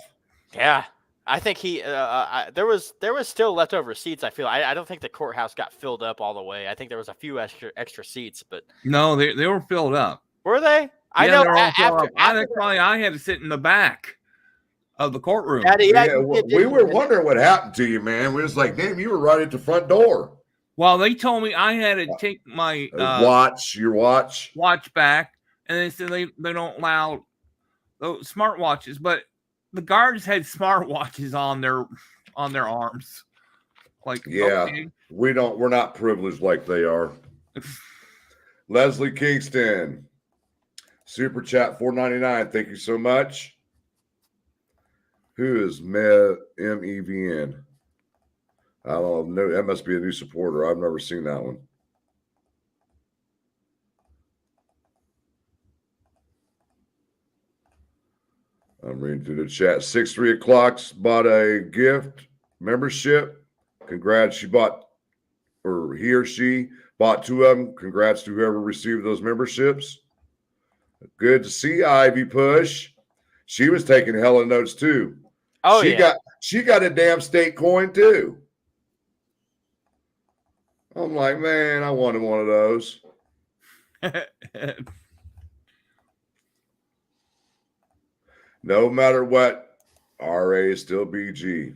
Yeah. I think there was still leftover seats. I feel I don't think the courthouse got filled up all the way. I think there was a few extra seats, but no, they were filled up. Were they? Yeah, I know. they were all filled up. After I had to sit in the back of the courtroom. We were wondering what happened to you, man. We was like, damn, you were right at the front door. Well, they told me I had to take my your watch back, and they said they don't allow those smartwatches, but the guards had smartwatches on their arms. Like, yeah, okay. We're not privileged like they are. Leslie Kingston, super chat $4.99. Thank you so much. Who is MEVN? I don't know. That must be a new supporter. I've never seen that one. I'm reading through the chat. 6-3 o'clock bought a gift membership. Congrats. He or she bought 2 of them. Congrats to whoever received those memberships. Good to see Ivy Push. She was taking hella notes too. Oh, she got a damn state coin too. I'm like, man, I wanted one of those. No matter what, RA is still BG.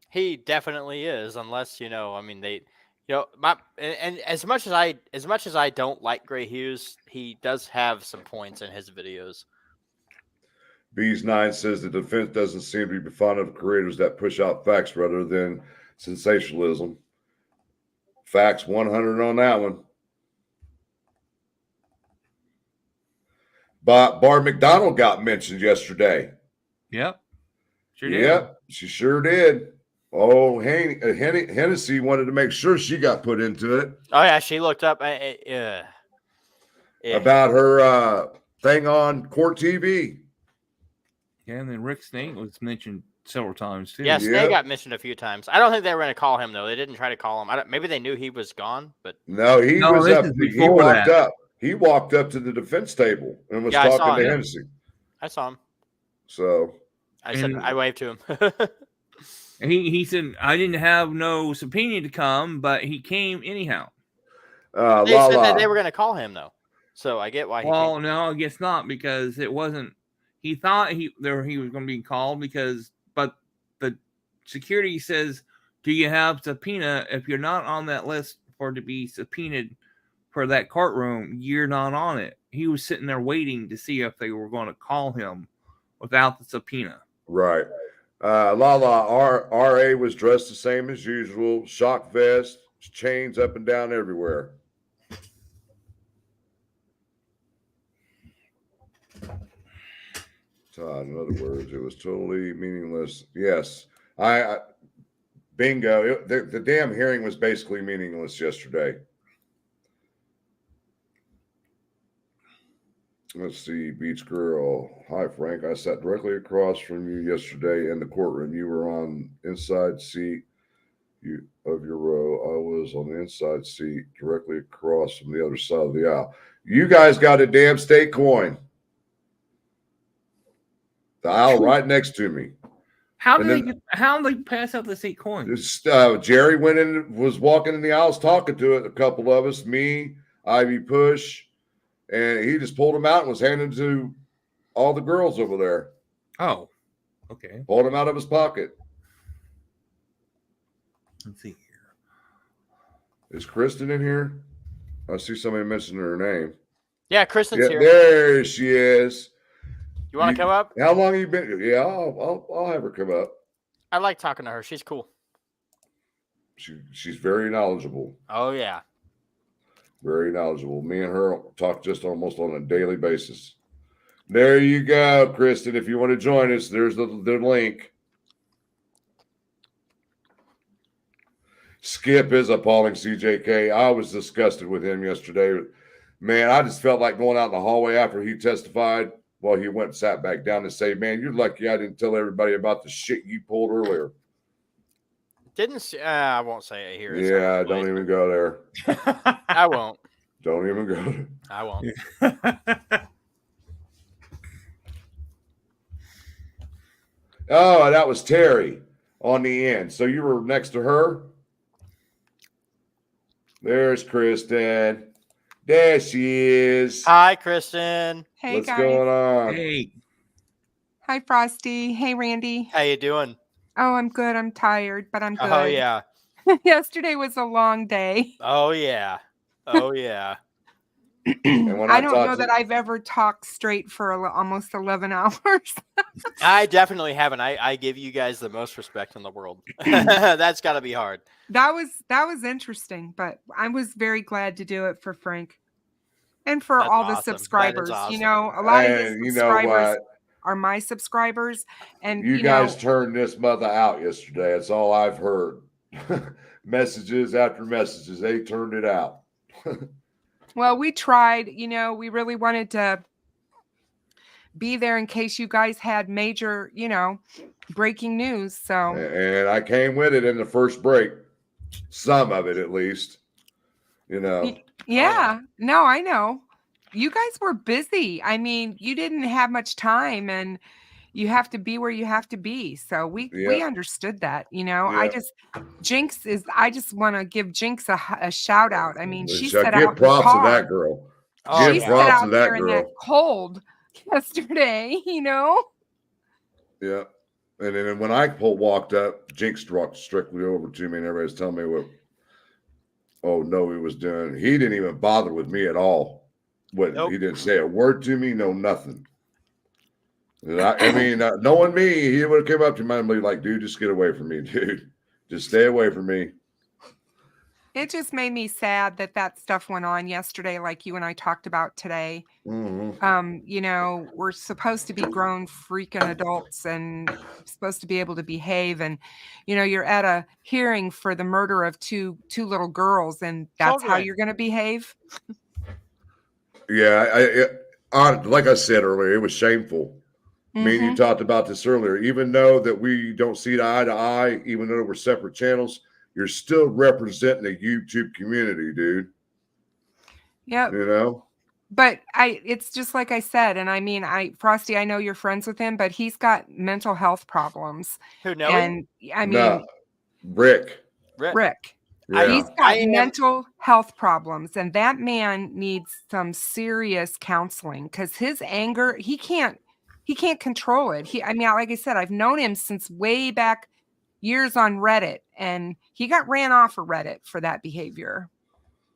He definitely is, unless they, and as much as I don't like Gray Hughes, he does have some points in his videos. Bees9 says the defense doesn't seem to be fond of creators that push out facts rather than sensationalism. Facts 100 on that one. But Barb McDonald got mentioned yesterday. Yep. Sure did. Yep, she sure did. Oh, Hennessy wanted to make sure she got put into it. Oh, yeah, she looked up about her thing on Court TV. Yeah, and then Rick Snake was mentioned several times too. Yeah, Snake got mentioned a few times. I don't think they were going to call him though. They didn't try to call him. Maybe they knew he was gone, but no, he was up. He walked up. He walked up to the defense table and was talking to Hennessy. I saw him. So I waved to him. He said I didn't have no subpoena to come, but he came anyhow. They said that they were going to call him though, so I get why. Well, no, I guess not, because it wasn't. He thought he was going to be called but the security says, "Do you have subpoena? If you're not on that list for to be subpoenaed for that courtroom, you're not on it." He was sitting there waiting to see if they were going to call him without the subpoena. Right. RA was dressed the same as usual. Shock vest, chains up and down everywhere. In other words, it was totally meaningless. Yes, bingo. The damn hearing was basically meaningless yesterday. Let's see, Beach Girl. Hi, Frank. I sat directly across from you yesterday in the courtroom. You were on inside seat of your row. I was on the inside seat directly across from the other side of the aisle. You guys got a damn state coin. The aisle right next to me. How did they pass out the state coin? Jerry went in, was walking in the aisles talking to it. A couple of us, me, Ivy Push, and he just pulled them out and was handing to all the girls over there. Oh, okay. Pulled them out of his pocket. Let's see here. Is Kristen in here? I see somebody mentioning her name. Yeah, Kristen's here. There she is. You want to come up? How long have you been? Yeah, I'll have her come up. I like talking to her. She's cool. She's very knowledgeable. Oh yeah, very knowledgeable. Me and her talk just almost on a daily basis. There you go, Kristen. If you want to join us, there's the link. Skip is appalling, CJK. I was disgusted with him yesterday. Man, I just felt like going out in the hallway after he testified. Well, he went and sat back down and say, "Man, you're lucky I didn't tell everybody about the shit you pulled earlier." I won't say it here. It's Yeah, don't even go there. I won't. Don't even go there. I won't. Oh, that was Terry on the end. So you were next to her? There's Kristen. There she is. Hi, Kristen. Hey, What's guys. going on? Hey, Hi, Frosty. Hey, Randy. How you doing? Oh, I'm good. I'm tired, but I'm good. Oh yeah. Yesterday was a long day. Oh yeah. Oh yeah. And when I don't know talked that I've ever talked straight for almost 11 hours. I definitely haven't. I give you guys the most respect in the world. That's got to be hard. That was interesting, but I was very glad to do it for Frank and for That's all the awesome. That is subscribers. awesome. You know, a lot of his and you know subscribers what? are my subscribers, and You guys turned this mother out yesterday. That's all I've heard. Messages after messages. They turned it out. well, we tried. You know, we really wanted to be there in case you guys had major, breaking news. So, And I came with it in the first break. Some of it, at least. yeah, no, I know. You guys were busy. I mean, you didn't have much time, and you have to be where you have to be. So we understood that. Yeah. I just want to give Jinx a shout out. I mean, she Shall set give out the props to car. that girl. Oh, She Give set props out to that there in that girl. cold yesterday. Yeah. And then when I walked up, Jinx walked strictly over to me, and everybody's telling me what he was doing. He didn't even bother with me at all. Nope. He didn't say a word to me, no nothing. I mean, knowing me, he would have came up to me and be like, dude, just get away from me, dude. Just stay away from me. It just made me sad that stuff went on yesterday, like you and I talked about today. Mm-hmm. We're supposed to be grown freaking adults and supposed to be able to behave. And, you're at a hearing for the murder of two little girls, and that's how you're going to behave. Yeah. Like I said earlier, it was shameful. Mm-hmm. Me and you talked about this earlier. Even though that we don't see eye to eye, even though we're separate channels, you're still representing the YouTube community, dude. Yeah. But it's just like I said, and I mean, Frosty, I know you're friends with him, but he's got mental health problems. Who know and him? I mean, Rick. Yeah. He's got mental health problems, and that man needs some serious counseling because his anger, he can't control it. Like I said, I've known him since way back years on Reddit, and he got ran off of Reddit for that behavior.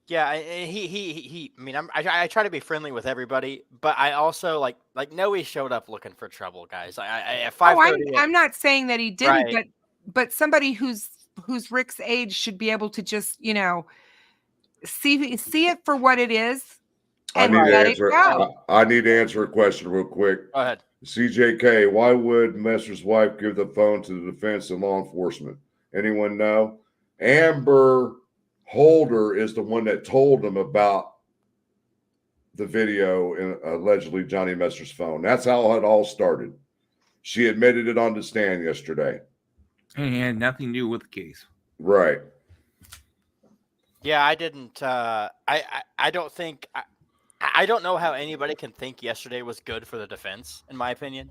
Yeah, he. I mean, I try to be friendly with everybody, but I also like Noe showed up looking for trouble, guys. At 5:30. I'm not saying that he didn't, Right. but somebody who's Rick's age should be able to just see it for what it is and let it go. I need to answer a question real quick. Go ahead. CJK, why would Messer's wife give the phone to the defense and law enforcement? Anyone know? Amber Holder is the one that told them about the video in allegedly Johnny Messer's phone. That's how it all started. She admitted it on the stand yesterday. And it had nothing to do with the case. Right. Yeah, I didn't. I don't think. I don't know how anybody can think yesterday was good for the defense, in my opinion.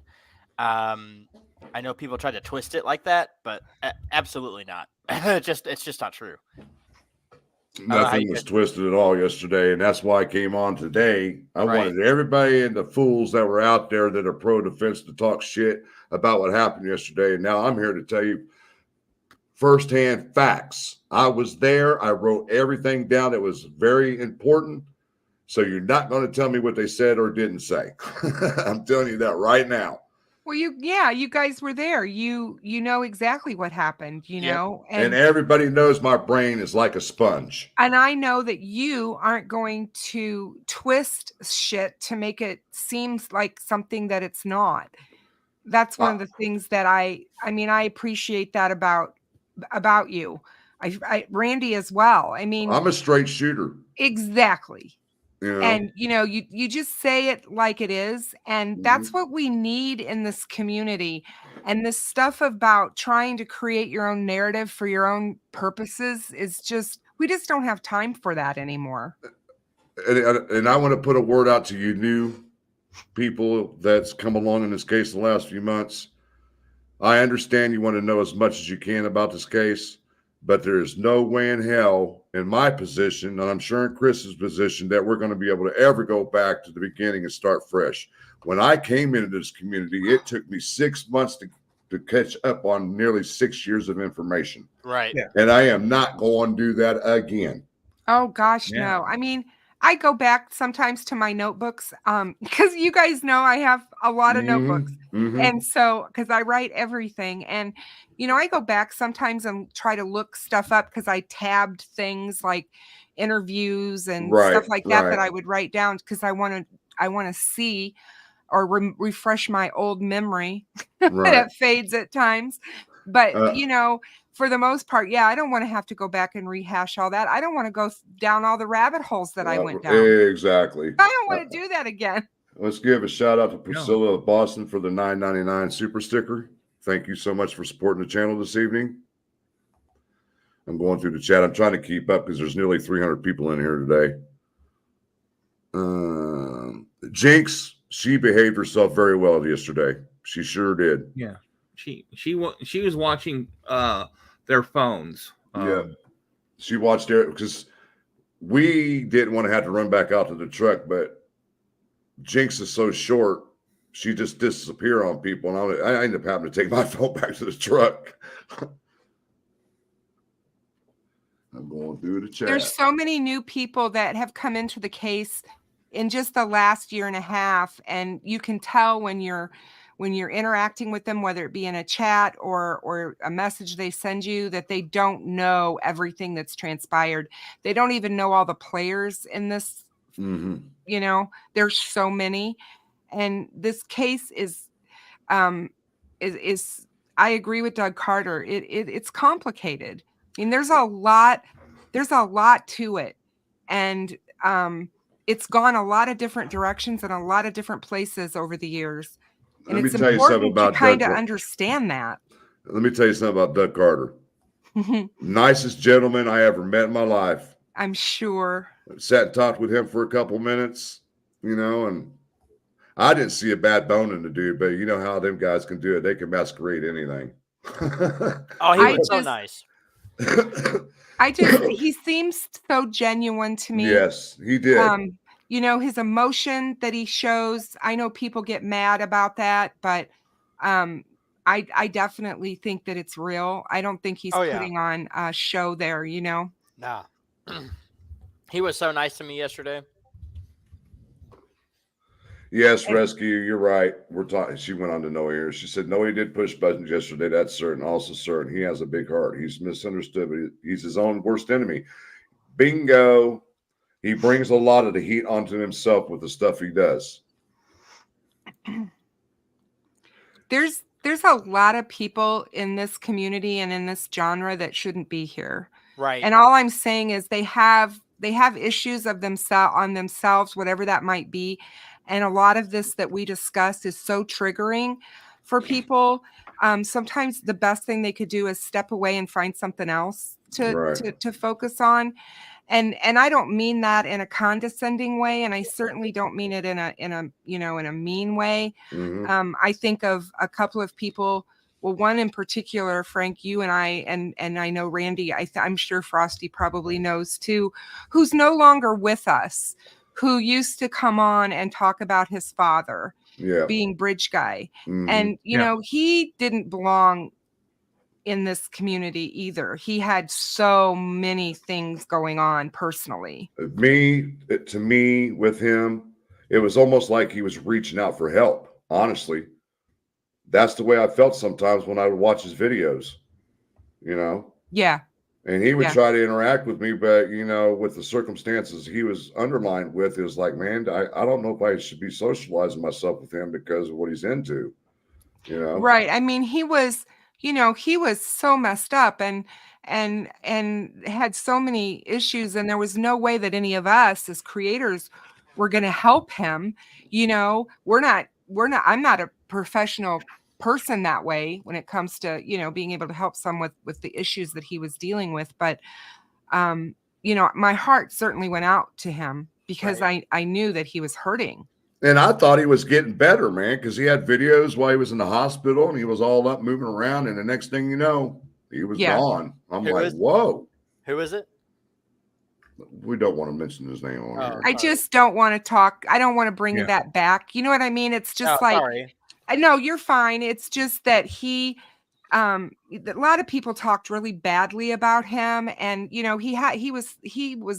I know people try to twist it like that, but absolutely not. It's just not true. Nothing was twisted at all yesterday, and that's why I came on today. I wanted everybody and the fools that were out there that are pro-defense to talk shit about what happened yesterday. And now I'm here to tell you firsthand facts. I was there. I wrote everything down that was very important. So you're not going to tell me what they said or didn't say. I'm telling you that right now. Well, you guys were there. You know exactly what happened, know. And everybody knows my brain is like a sponge. And I know that you aren't going to twist shit to make it seem like something that it's not. That's one of the things that I appreciate that about you. Randy as well. I mean, I'm a straight shooter. Exactly. You know? And you just say it like it is, and that's what we need in this community. And this stuff about trying to create your own narrative for your own purposes is just, we just don't have time for that anymore. And I want to put a word out to you new people that's come along in this case the last few months. I understand you want to know as much as you can about this case, but there is no way in hell in my position, and I'm sure in Chris's position, that we're going to be able to ever go back to the beginning and start fresh. When I came into this community, it took me 6 months to catch up on nearly 6 years of information. Right. Yeah. And I am not going to do that again. Oh gosh, no. I mean, I go back sometimes to my notebooks because you guys know I have a lot of notebooks. And so, because I write everything, and I go back sometimes and try to look stuff up because I tabbed things like interviews and stuff like that that I would write down because I want to see or refresh my old memory that fades at times. But for the most part, yeah, I don't want to have to go back and rehash all that. I don't want to go down all the rabbit holes that I went down. Exactly. I don't want to do that again. Let's give a shout out to Priscilla of Boston for the $9.99 super sticker. Thank you so much for supporting the channel this evening. I'm going through the chat. I'm trying to keep up because there's nearly 300 people in here today. Jinx, she behaved herself very well yesterday. She sure did. Yeah, she was watching their phones. Yeah, she watched it because we didn't want to have to run back out to the truck, but Jinx is so short, she just disappeared on people, and I ended up having to take my phone back to the truck. I'm going through the chat. There's so many new people that have come into the case in just the last year and a half, and you can tell when you're interacting with them, whether it be in a chat or a message they send you, that they don't know everything that's transpired. They don't even know all the players in this. There's so many, and this case is I agree with Doug Carter. It's complicated. I mean, there's a lot to it, and it's gone a lot of different directions and a lot of different places over the years. And it's important to kind of understand that. Let me tell you something about Doug Carter. Nicest gentleman I ever met in my life. I'm sure. Sat and talked with him for a couple minutes, and I didn't see a bad bone in the dude, but you know how them guys can do it. They can masquerade anything. Oh, he was so nice. He seems so genuine to me. Yes, he did. His emotion that he shows, I know people get mad about that, but I definitely think that it's real. I don't think he's putting on a show there, Nah. He was so nice to me yesterday. Yes, Rescue, you're right. We're talking. She went on to Noe here. She said, no, he did push buttons yesterday. That's certain. Also certain. He has a big heart. He's misunderstood, but he's his own worst enemy. Bingo. He brings a lot of the heat onto himself with the stuff he does. There's a lot of people in this community and in this genre that shouldn't be here. Right. And all I'm saying is they have issues of themselves, whatever that might be. And a lot of this that we discussed is so triggering for people. Sometimes the best thing they could do is step away and find something else to focus on. And I don't mean that in a condescending way, and I certainly don't mean it in a mean way. I think of a couple of people. Well, one in particular, Frank, you and I, and I know Randy. I'm sure Frosty probably knows too, who's no longer with us, who used to come on and talk about his father being bridge guy, and he didn't belong in this community either. He had so many things going on personally. To me, with him, it was almost like he was reaching out for help. Honestly, that's the way I felt sometimes when I would watch his videos, Yeah. And he would try to interact with me, but, with the circumstances he was underlined with, it was like, man, I don't know if I should be socializing myself with him because of what he's into, Right. I mean, he was so messed up and had so many issues, and there was no way that any of us as creators we're going to help him. You know, I'm not a professional person that way when it comes to, you know, being able to help someone with the issues that he was dealing with. But, you know, my heart certainly went out to him because I knew that he was hurting. And I thought he was getting better, man, because he had videos while he was in the hospital and he was all up moving around. And the next thing you know, he was gone. I'm like, whoa. Who is it? We don't want to mention his name on here. I just don't want to talk. I don't want to bring that back. You know what I mean? It's just sorry. I know you're fine. It's just that a lot of people talked really badly about him. And, you know, he was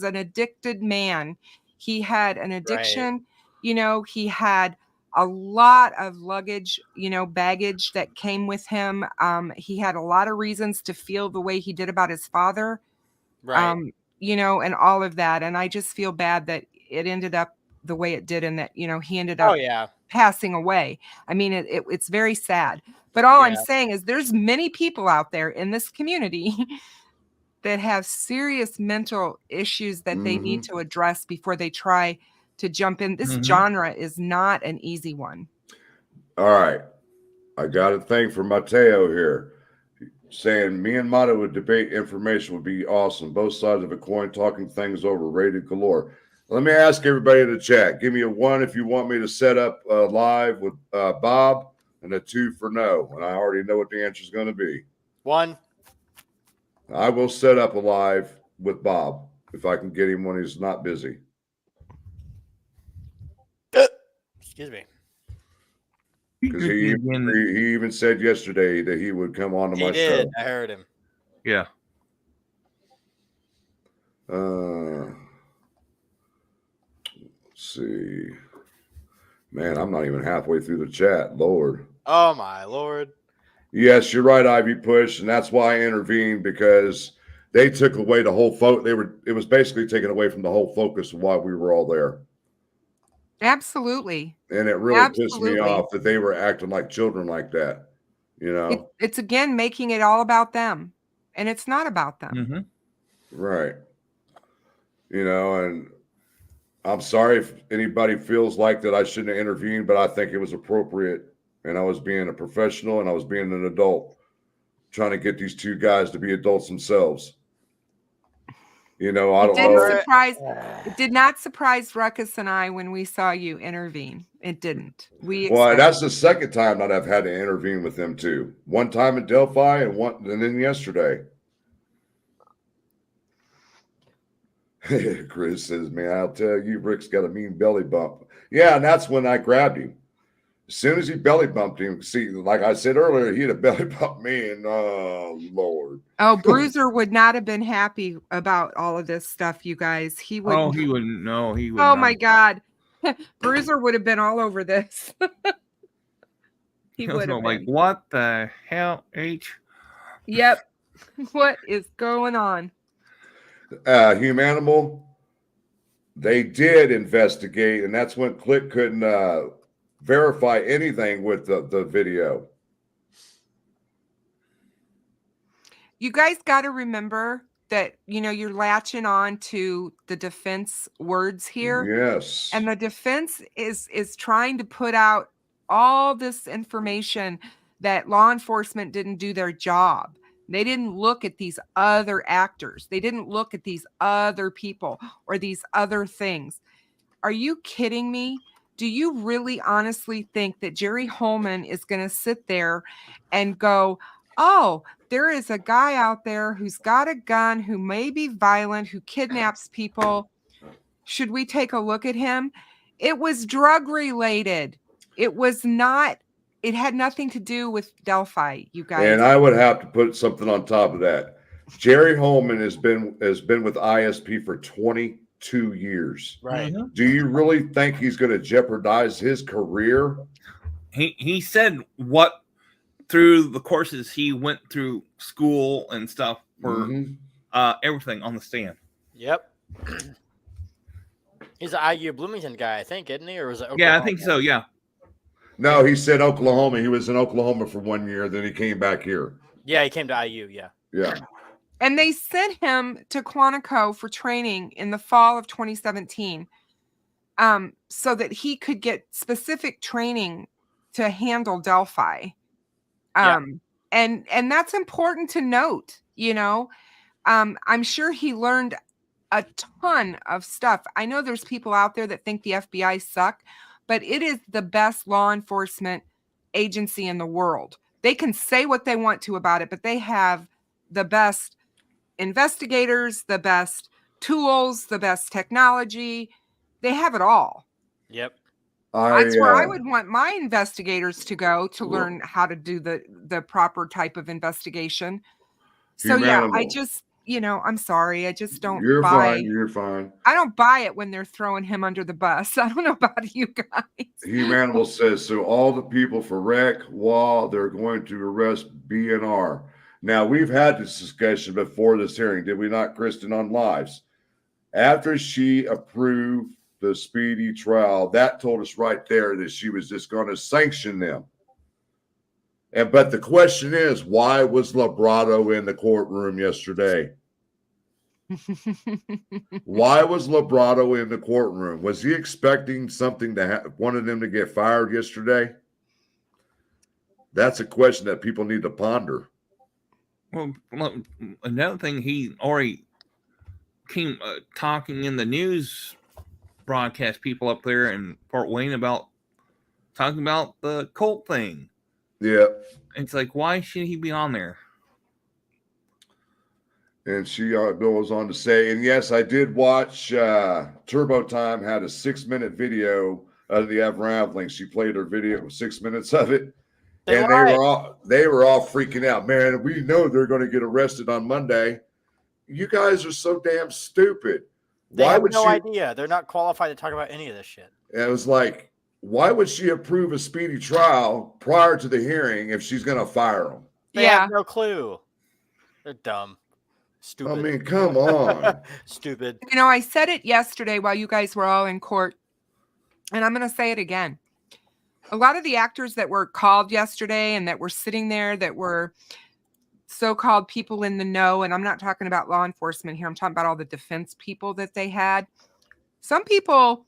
an addicted man. He had an addiction. Right. You know, he had a lot of luggage, you know, baggage that came with him. He had a lot of reasons to feel the way he did about his father. Right. You know, and all of that. And I just feel bad that it ended up the way it did and that, you know, he ended up passing away. I mean, it's very sad. But all I'm saying is there's many people out there in this community that have serious mental issues that they need to address before they try to jump in. This genre is not an easy one. All right. I got a thing for Mateo here saying me and Mata would debate information would be awesome. Both sides of a coin talking things over, rated galore. Let me ask everybody in the chat. Give me a 1 if you want me to set up live with Bob and a 2 for no. And I already know what the answer is going to be. 1. I will set up a live with Bob if I can get him when he's not busy. Excuse me. Because he even said yesterday that he would come on to my show. I heard him. Yeah. Let's see. Man, I'm not even halfway through the chat. Lord. Oh, my Lord. Yes, you're right, Ivy Push. And that's why I intervened, because they took away the whole it was basically taken away from the whole focus of why we were all there. Absolutely. And it really pissed me off that they were acting like children like that. You know, it's again making it all about them, and it's not about them. Right. You know, and I'm sorry if anybody feels like that I shouldn't have intervened, but I think it was appropriate, and I was being a professional and I was being an adult, trying to get these two guys to be adults themselves. You know, I don't know. It did not surprise Ruckus and I when we saw you intervene. It didn't. Well, that's the second time that I've had to intervene with them too. One time in Delphi and then yesterday. Chris says, man, I'll tell you, Rick's got a mean belly bump. Yeah, and that's when I grabbed him. As soon as he belly bumped him, see, like I said earlier, he'd have belly bumped me, and oh, Lord. Oh, Bruiser would not have been happy about all of this stuff, you guys. He would. Oh, he wouldn't. No, he would. Oh, my God. Bruiser would have been all over this. He would have been. Like, what the hell, H? Yep. What is going on? Humanimal, they did investigate, and that's when Click couldn't verify anything with the video. You guys got to remember that, you know, you're latching on to the defense words here. Yes. And the defense is trying to put out all this information that law enforcement didn't do their job. They didn't look at these other actors. They didn't look at these other people or these other things. Are you kidding me? Do you really honestly think that Jerry Holman is going to sit there and go, oh, there is a guy out there who's got a gun, who may be violent, who kidnaps people. Should we take a look at him? It was drug related. It was not. It had nothing to do with Delphi, you guys. And I would have to put something on top of that. Jerry Holman has been with ISP for 22 years. Right. Do you really think he's going to jeopardize his career? He said what through the courses he went through school and stuff for everything on the stand. Yep. He's an IU Bloomington guy, I think, isn't he? Or was it Oklahoma? Yeah, I think so. Yeah. No, he said Oklahoma. He was in Oklahoma for 1 year. Then he came back here. Yeah, he came to IU. Yeah. Yeah. And they sent him to Quantico for training in the fall of 2017. so that he could get specific training to handle Delphi. And that's important to note, you know. I'm sure he learned a ton of stuff. I know there's people out there that think the FBI suck, but it is the best law enforcement agency in the world. They can say what they want to about it, but they have the best investigators, the best tools, the best technology. They have it all. Yep. That's where I would want my investigators to go to learn how to do the proper type of investigation. So I just, you know, I'm sorry. I just don't buy. You're fine. I don't buy it when they're throwing him under the bus. I don't know about you guys. Humanimal says, so all the people for Rec, Wall, they're going to arrest BNR. Now, we've had this discussion before this hearing, did we not, Kristen, on lives? After she approved the speedy trial, that told us right there that she was just going to sanction them. But the question is, why was Labrado in the courtroom yesterday? Why was Labrado in the courtroom? Was he expecting something to wanted him to get fired yesterday? That's a question that people need to ponder. Well, another thing, he already came talking in the news broadcast people up there in Fort Wayne about talking about the cult thing. Yeah. It's like, why should he be on there? And she goes on to say, and yes, I did watch Turbo Time had a 6-minute video of the unraveling. She played her video, 6 minutes of it. They were all freaking out. Man, we know they're going to get arrested on Monday. You guys are so damn stupid. They have no idea. They're not qualified to talk about any of this shit. And it was like, why would she approve a speedy trial prior to the hearing if she's going to fire them? They have no clue. They're dumb. Stupid. I mean, come on. Stupid. You know, I said it yesterday while you guys were all in court, and I'm going to say it again. A lot of the actors that were called yesterday and that were sitting there that were so-called people in the know, and I'm not talking about law enforcement here. I'm talking about all the defense people that they had. Some people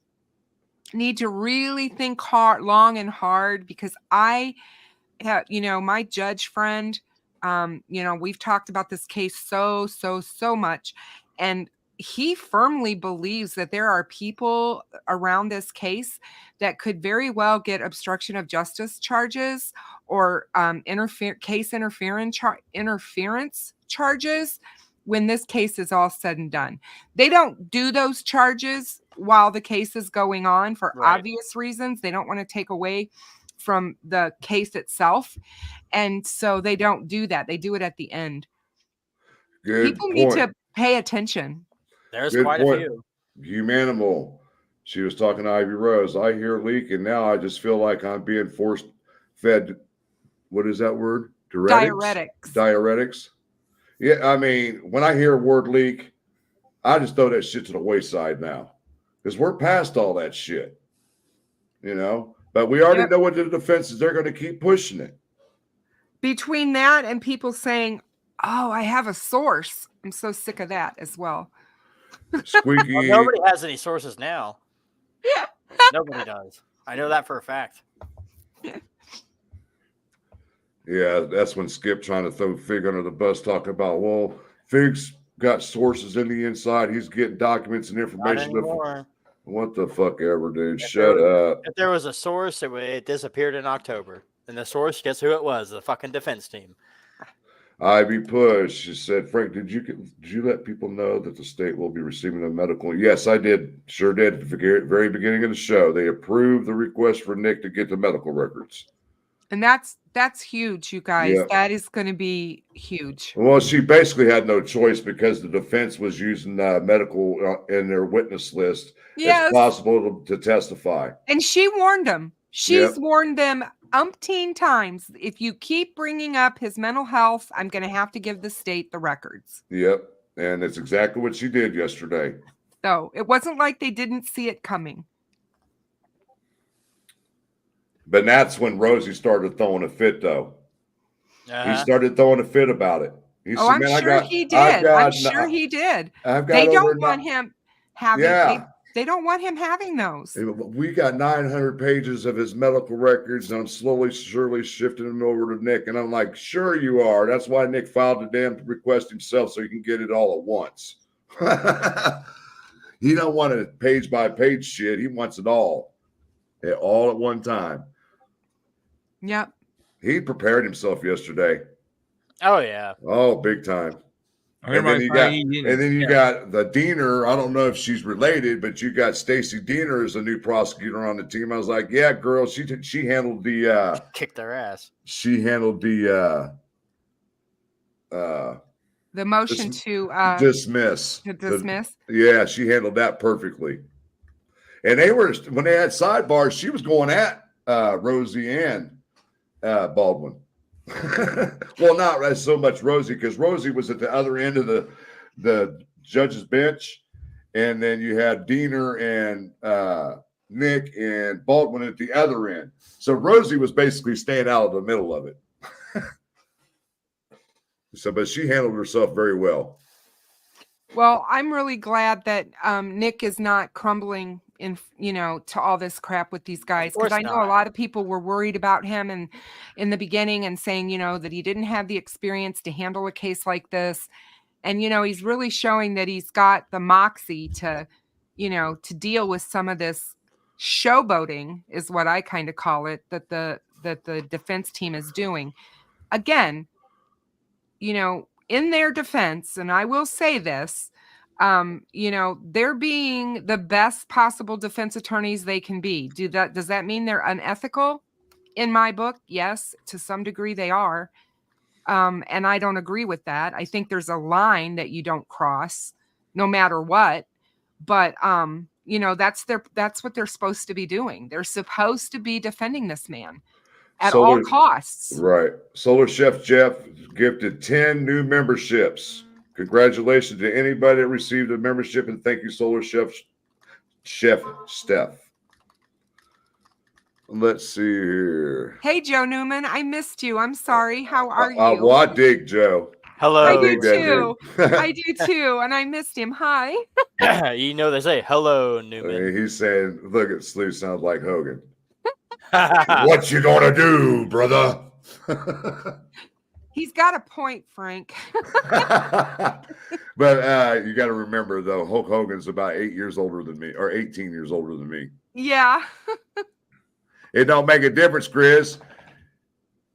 need to really think long and hard, because I have, you know, my judge friend, you know, we've talked about this case so much, and he firmly believes that there are people around this case that could very well get obstruction of justice charges or case interference charges when this case is all said and done. They don't do those charges while the case is going on for obvious reasons. They don't want to take away from the case itself. And so they don't do that. They do it at the end. People need to pay attention. There's quite a few. Humanimal. She was talking to Ivy Rose. I hear leak, and now I just feel like I'm being fed. What is that word? Diuretics. Yeah, I mean, when I hear word leak, I just throw that shit to the wayside now, because we're past all that shit, you know. But we already know what the defense is. They're going to keep pushing it. Between that and people saying, "Oh, I have a source," I'm so sick of that as well. Squeaky. Well, nobody has any sources now. Nobody does. I know that for a fact. Yeah, that's when Skip trying to throw Fig under the bus, talking about, well, Fig's got sources in the inside. He's getting documents and information. What the fuck ever, dude. Shut up. If there was a source, it disappeared in October. And the source, guess who it was? The fucking defense team. Ivy Push, she said, Frank, did you let people know that the state will be receiving a medical? Yes, I did. Sure did. At the very beginning of the show, they approved the request for Nick to get the medical records. And that's huge, you guys. Yeah. That is going to be huge. Well, she basically had no choice, because the defense was using medical in their witness list as possible to testify. And she warned them. She's warned them umpteen times. If you keep bringing up his mental health, I'm going to have to give the state the records. Yep. And it's exactly what she did yesterday. So it wasn't like they didn't see it coming. But that's when Rosie started throwing a fit, though. He started throwing a fit about it. He said, he did. I'm sure he did. They don't want him having. They don't want him having those. We got 900 pages of his medical records, and I'm slowly, surely shifting them over to Nick. And I'm like, sure you are. That's why Nick filed a damn request himself so he can get it all at once. He don't want it page by page shit. He wants it all at one time. Yep. He prepared himself yesterday. Oh yeah. Oh, big time. And then you got the Diener. I don't know if she's related, but you got Stacy Diener as a new prosecutor on the team. I was like, yeah, girl, she handled the kicked their ass. She handled the motion to dismiss. To dismiss. Yeah, she handled that perfectly. And when they had sidebars, she was going at Rosie and Baldwin. Well, not so much Rosie, because Rosie was at the other end of the judge's bench, and then you had Diener and Nick and Baldwin at the other end. So Rosie was basically staying out of the middle of it. But she handled herself very well. Well, I'm really glad that Nick is not crumbling to all this crap with these guys, because I know a lot of people were worried about him and in the beginning and saying, that he didn't have the experience to handle a case like this. And, he's really showing that he's got the moxie to deal with some of this showboating, is what I kind of call it, that the defense team is doing. Again, in their defense, and I will say this, they're being the best possible defense attorneys they can be. Does that mean they're unethical? In my book, yes, to some degree they are. And I don't agree with that. I think there's a line that you don't cross no matter what. But that's what they're supposed to be doing. They're supposed to be defending this man at all costs. Right. Solar Chef Jeff gifted 10 new memberships. Congratulations to anybody that received a membership, and thank you, Solar Chef Steph. Let's see here. Hey, Joe Newman, I missed you. I'm sorry. How are you? Well, I dig Joe. Hello. I do too. I do too, and I missed him. Hi. They say hello, Newman. He's saying, "Look at Sleuth sounds like Hogan." What you gonna do, brother? He's got a point, Frank. But you got to remember, though, Hulk Hogan's about 8 years older than me, or 18 years older than me. Yeah. It don't make a difference, Chris.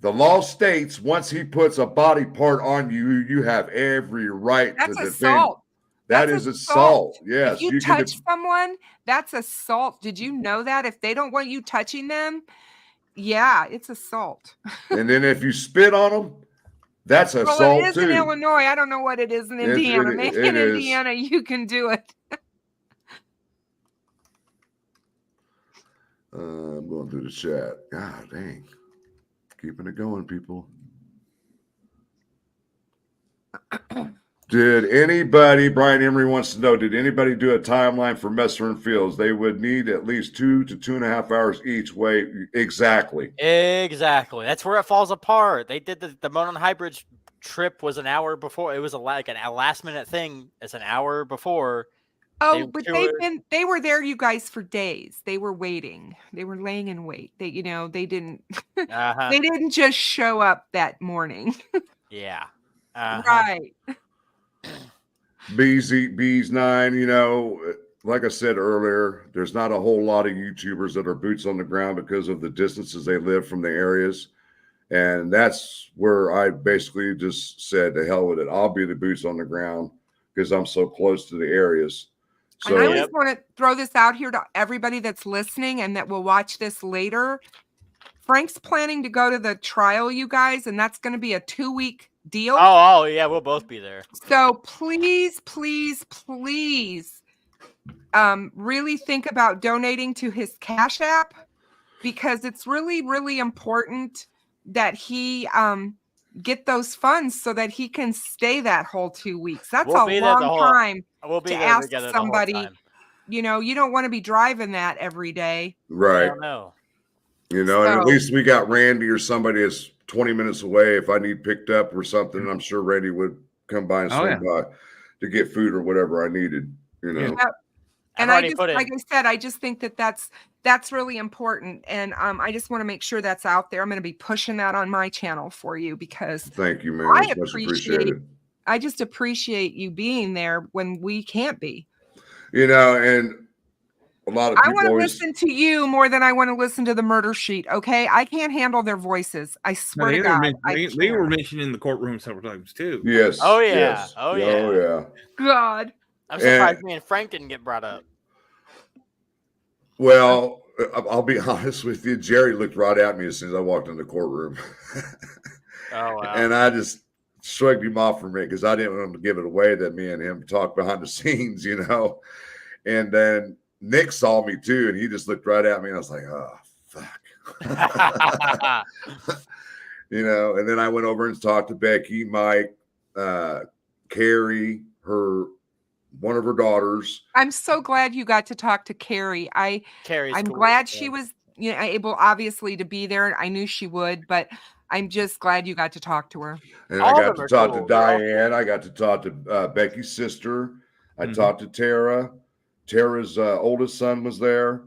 The law states once he puts a body part on you, you have every right to defend. Assault. That is assault. Yes. If you touch someone, that's assault. Did you know that? If they don't want you touching them, yeah, it's assault. And then if you spit on them, that's assault too. Well, it is in Illinois. I don't know what it is in Indiana. Maybe in Indiana you can do it. I'm going through the chat. God dang. Keeping it going, people. Did anybody, Brian Emery wants to know, did anybody do a timeline for Messer and Fields? They would need at least 2 to 2.5 hours each way. Exactly. That's where it falls apart. They did the Monon Hybrid trip was an hour before. It was a last minute thing. It's an hour before. Oh, but they were there, you guys, for days. They were waiting. They were laying in wait. They didn't they didn't just show up that morning. Yeah. Right. Bees 9, like I said earlier, there's not a whole lot of YouTubers that are boots on the ground because of the distances they live from the areas. And that's where I basically just said, to hell with it. I'll be the boots on the ground because I'm so close to the areas. So, and I just want to throw this out here to everybody that's listening and that will watch this later. Frank's planning to go to the trial, you guys, and that's going to be a 2-week deal. Oh, yeah, we'll both be there. So please, please, please really think about donating to his Cash App, because it's really, really important that he get those funds so that he can stay that whole 2 weeks. That's a long time to ask somebody. You don't want to be driving that every day. Right. I don't know. And at least we got Randy or somebody that's 20 minutes away. If I need picked up or something, I'm sure Randy would come by and swing by to get food or whatever I needed. Yep. And I just, like I said, I just think that that's really important. And I just want to make sure that's out there. I'm going to be pushing that on my channel for you because thank you, man. That's much appreciated. I just appreciate you being there when we can't be. You know, and a lot of people I want to listen to you more than I want to listen to the murder sheet. Okay, I can't handle their voices. I swear to God, they were mentioned in the courtroom several times too. Yes. Oh yeah. Yes. Oh yeah. Oh yeah. God. I'm surprised me and Frank didn't get brought up. Well, I'll be honest with you. Jerry looked right at me as soon as I walked in the courtroom. Oh wow. And I just shrugged him off for me because I didn't want him to give it away that me and him talked behind the scenes, you know. And then Nick saw me too, and he just looked right at me, and I was like, "Oh, fuck," you know. And then I went over and talked to Becky, Mike, Carrie, one of her daughters. I'm so glad you got to talk to Carrie. I'm cool, glad she was, you know, able obviously to be there. I knew she would, but I'm just glad you got to talk to her. And I got to talk to Diane. I got to talk to Becky's sister. I talked to Tara. Tara's oldest son was there.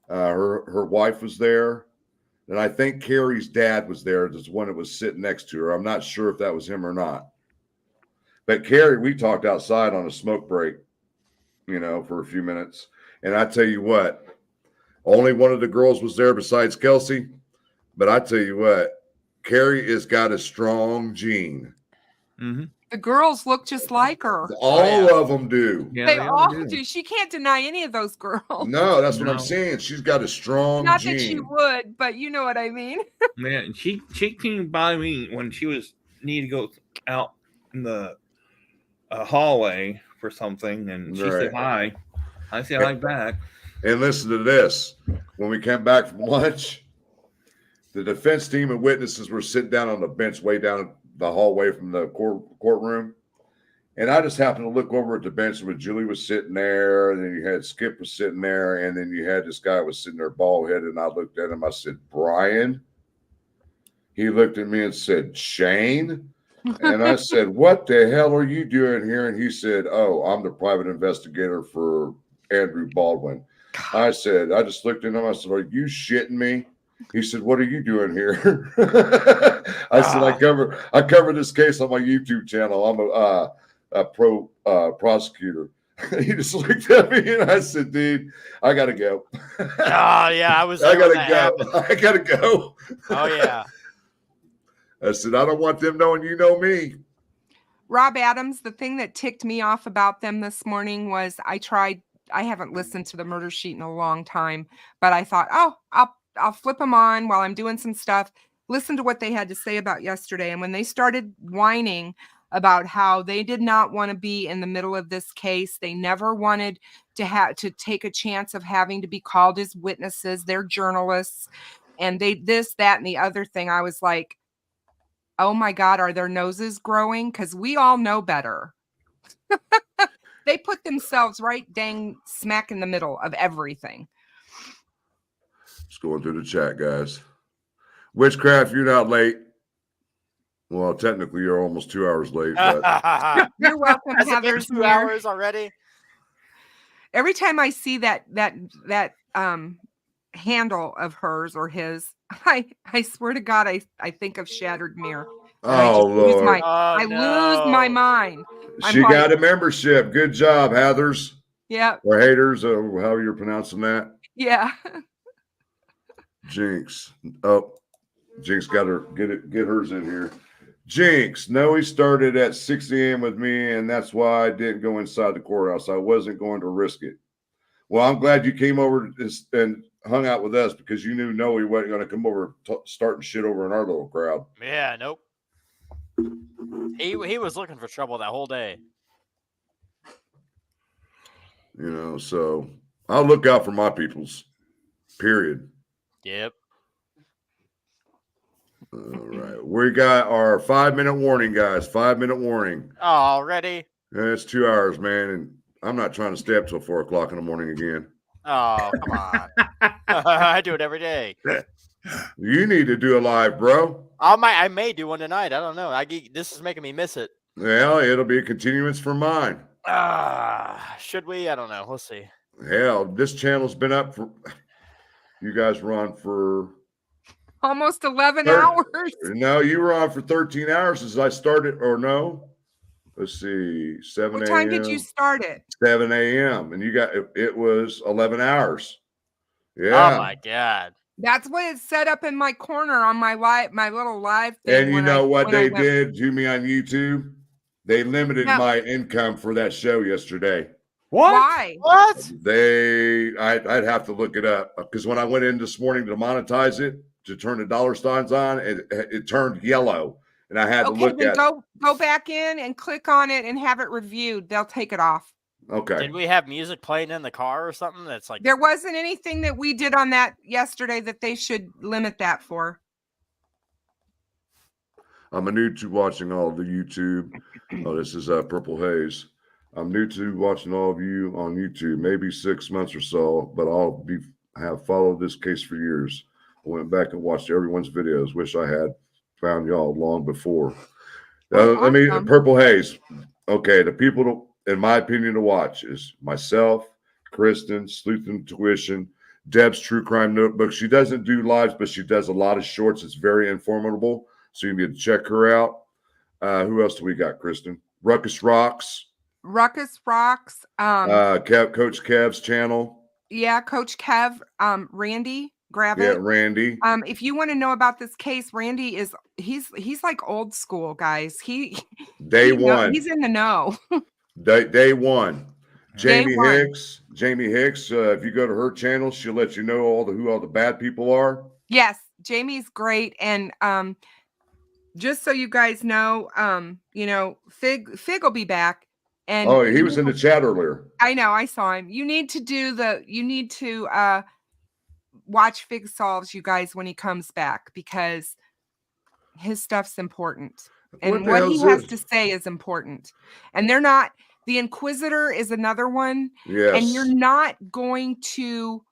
Her wife was there. And I think Carrie's dad was there. There's one that was sitting next to her. I'm not sure if that was him or not. But Carrie, we talked outside on a smoke break, you know, for a few minutes. And I tell you what, only one of the girls was there besides Kelsey. But I tell you what, Carrie has got a strong gene. The girls look just like her. All of them do. Yeah, they all do. She can't deny any of those girls. No, that's what I'm saying. She's got a strong Not gene. that she would, but you know what I mean. Man, she came by me when she was needing to go out in the hallway for something, and she said hi. I said hi back. And listen to this. When we came back from lunch, the defense team and witnesses were sitting down on the bench way down the hallway from the courtroom. And I just happened to look over at the bench where Julie was sitting there, and then you had Skip was sitting there, and then you had this guy was sitting there bald headed, and I looked at him. I said, "Brian?" He looked at me and said, "Shane?" And I said, "What the hell are you doing here?" And he said, "Oh, I'm the private investigator for Andrew Baldwin." I said, I just looked at him. I said, "Are you shitting me?" He said, "What are you doing here?" I said, I cover this case on my YouTube channel. I'm a pro prosecutor." He just looked at me and I said, "Dude, I gotta go." Oh yeah, I gotta go. Oh yeah. I said, "I don't want them knowing you know me." Rob Adams, the thing that ticked me off about them this morning was I haven't listened to the murder sheet in a long time, but I thought, oh, I'll flip them on while I'm doing some stuff, listen to what they had to say about yesterday. And when they started whining about how they did not want to be in the middle of this case, they never wanted to take a chance of having to be called as witnesses. They're journalists, and this, that, and the other thing. I was like, oh my God, are their noses growing? Because we all know better. They put themselves right dang smack in the middle of everything. Just going through the chat, guys. Witchcraft, you're not late. Well, technically, you're almost 2 hours late. But you're welcome. Heather's 2 hours already. Every time I see that handle of hers or his, I swear to God, I think of Shattered Mirror. Oh Lord! I lose my mind. She got a membership. Good job, Hathers. Yeah. Or haters, or however you're pronouncing that. Yeah. Jinx. Oh, Jinx got her. Get hers in here. Jinx. No, he started at 6 a.m. with me, and that's why I didn't go inside the courthouse. I wasn't going to risk it. Well, I'm glad you came over and hung out with us because you knew Noe wasn't going to come over starting shit over in our little crowd. Yeah, nope. He was looking for trouble that whole day. You know, so I'll look out for my peoples. Period. Yep. All right. We got our 5-minute warning, guys. 5-minute warning. Already? Yeah, it's 2 hours, man. And I'm not trying to stay up till 4 o'clock in the morning again. Oh, come on. I do it every day. You need to do a live, bro. I may do one tonight. I don't know. This is making me miss it. Well, it'll be a continuance for mine. Should we? I don't know. We'll see. Hell, this channel's been up for, you guys were on for almost 11 hours. No, you were on for 13 hours as I started, or no? Let's see, 7 a.m. What time did you start it? 7 a.m. And you got, it was 11 hours. Yeah. Oh my God. That's what it's set up in my corner on my little live thing. And you know what they did to me on YouTube? They limited my income for that show yesterday. What? Why? What? I'd have to look it up, because when I went in this morning to monetize it, to turn the dollar signs on, it turned yellow, and I had to look at it. Go back in and click on it and have it reviewed. They'll take it off. Okay. Did we have music playing in the car or something? That's like, there wasn't anything that we did on that yesterday that they should limit that for. I'm new to watching all of the YouTube. Oh, this is Purple Haze. I'm new to watching all of you on YouTube, maybe 6 months or so, but I have followed this case for years. I went back and watched everyone's videos. Wish I had found y'all long before. I mean, Purple Haze. Okay, the people, in my opinion, to watch is myself, Kristen, Sleuth and Tuition, Deb's True Crime Notebook. She doesn't do lives, but she does a lot of shorts. It's very informative, so you need to check her out. Who else do we got, Kristen? Ruckus Rocks. Ruckus Rocks. Coach Kev's channel. Yeah, Coach Kev. Randy Gravett. Yeah, Randy. If you want to know about this case, Randy he's like old school, guys. Day one. He's in the know. Day one. Jamie Hicks. If you go to her channel, she'll let you know who all the bad people are. Yes, Jamie's great. And just so you guys know, Fig will be back. And he was in the chat earlier. I know, I saw him. You need to watch Fig Solves, you guys, when he comes back, because his stuff's important. And what he has to say is important. And the Inquisitor is another one. Yes. And they're not going to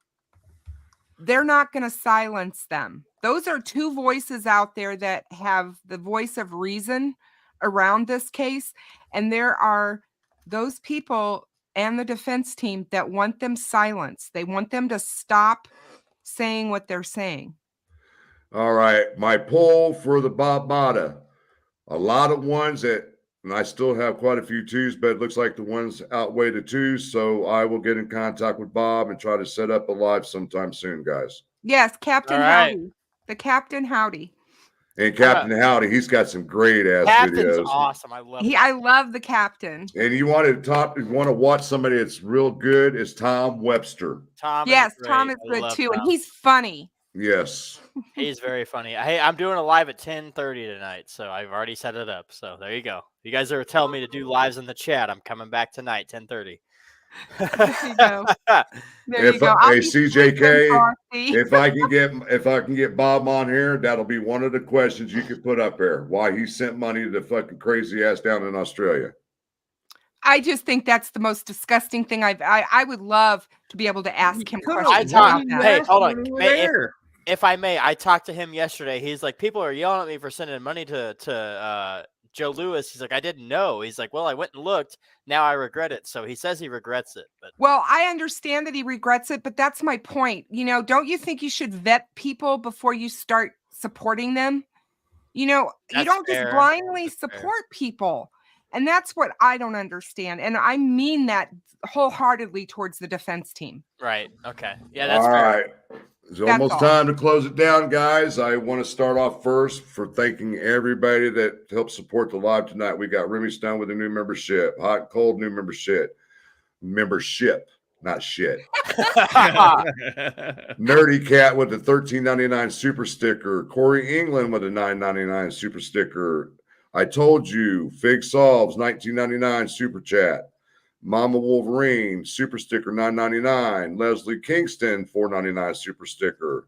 silence them. Those are two voices out there that have the voice of reason around this case. And there are those people and the defense team that want them silenced. They want them to stop saying what they're saying. All right. My poll for the Bob Mata. A lot of ones and I still have quite a few twos, but it looks like the ones outweigh the twos. So I will get in contact with Bob and try to set up a live sometime soon, guys. Yes, Captain Howdy. The Captain Howdy. And Captain Howdy, he's got some great ass Captain's videos. Awesome. I love I love the Captain. And you want to watch somebody that's real good, is Tom Webster. Tom is good too. And he's funny. Yes. He's very funny. Hey, I'm doing a live at 10:30 tonight, so I've already set it up. So there you go. You guys are telling me to do lives in the chat. I'm coming back tonight, 10:30. There you go. There you go. Hey, CJK, if I can get Bob on here, that'll be one of the questions you could put up there. Why he sent money to the fucking crazy ass down in Australia. I just think that's the most disgusting thing I would love to be able to ask him questions. Hey, hold on. If I may, I talked to him yesterday. He's like, people are yelling at me for sending money to Joe Lewis. He's like, I didn't know. He's like, well, I went and looked. Now I regret it. So he says he regrets it. But well, I understand that he regrets it, but that's my point. Don't you think you should vet people before you start supporting them? You don't just blindly support people. And that's what I don't understand. And I mean that wholeheartedly towards the defense team. Right. Okay. Yeah, that's all fair. right. It's almost time to close it down, guys. I want to start off first for thanking everybody that helped support the live tonight. We got Remy Stone with a new membership, Hot and Cold new membership, not shit. Nerdy Cat with the $13.99 super sticker, Corey England with a $9.99 super sticker. I told you, Fig Solves $19.99 super chat. Mama Wolverine, super sticker, $9.99. Leslie Kingston, $4.99 super sticker.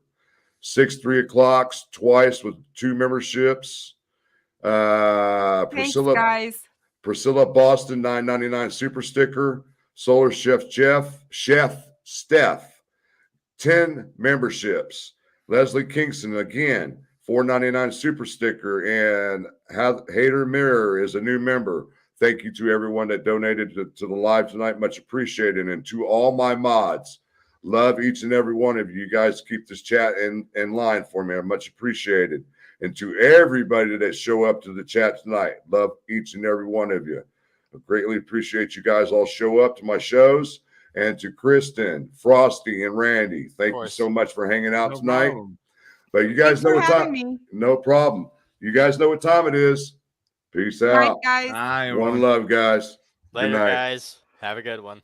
3 o'clocks twice with 2 memberships. Thanks, guys. Priscilla Boston, $9.99 super sticker. Solar Chef Steph, 10 memberships. Leslie Kingston, again, $4.99 super sticker. And Hater Mirror is a new member, Thank you to everyone that donated to the live tonight. Much appreciated. And to all my mods, love each and every one of you. You guys keep this chat in line for me. I'm much appreciated. And to everybody that show up to the chat tonight, love each and every one of you. I greatly appreciate you guys all show up to my shows. And to Kristen, Frosty, and Randy, thank you so much for hanging out tonight. Problem. But you guys know what time. Me. No problem. You guys know what time it is. Peace out. Night, guys. Bye, One everyone. love, guys. Later, Good night. guys. Have a good one.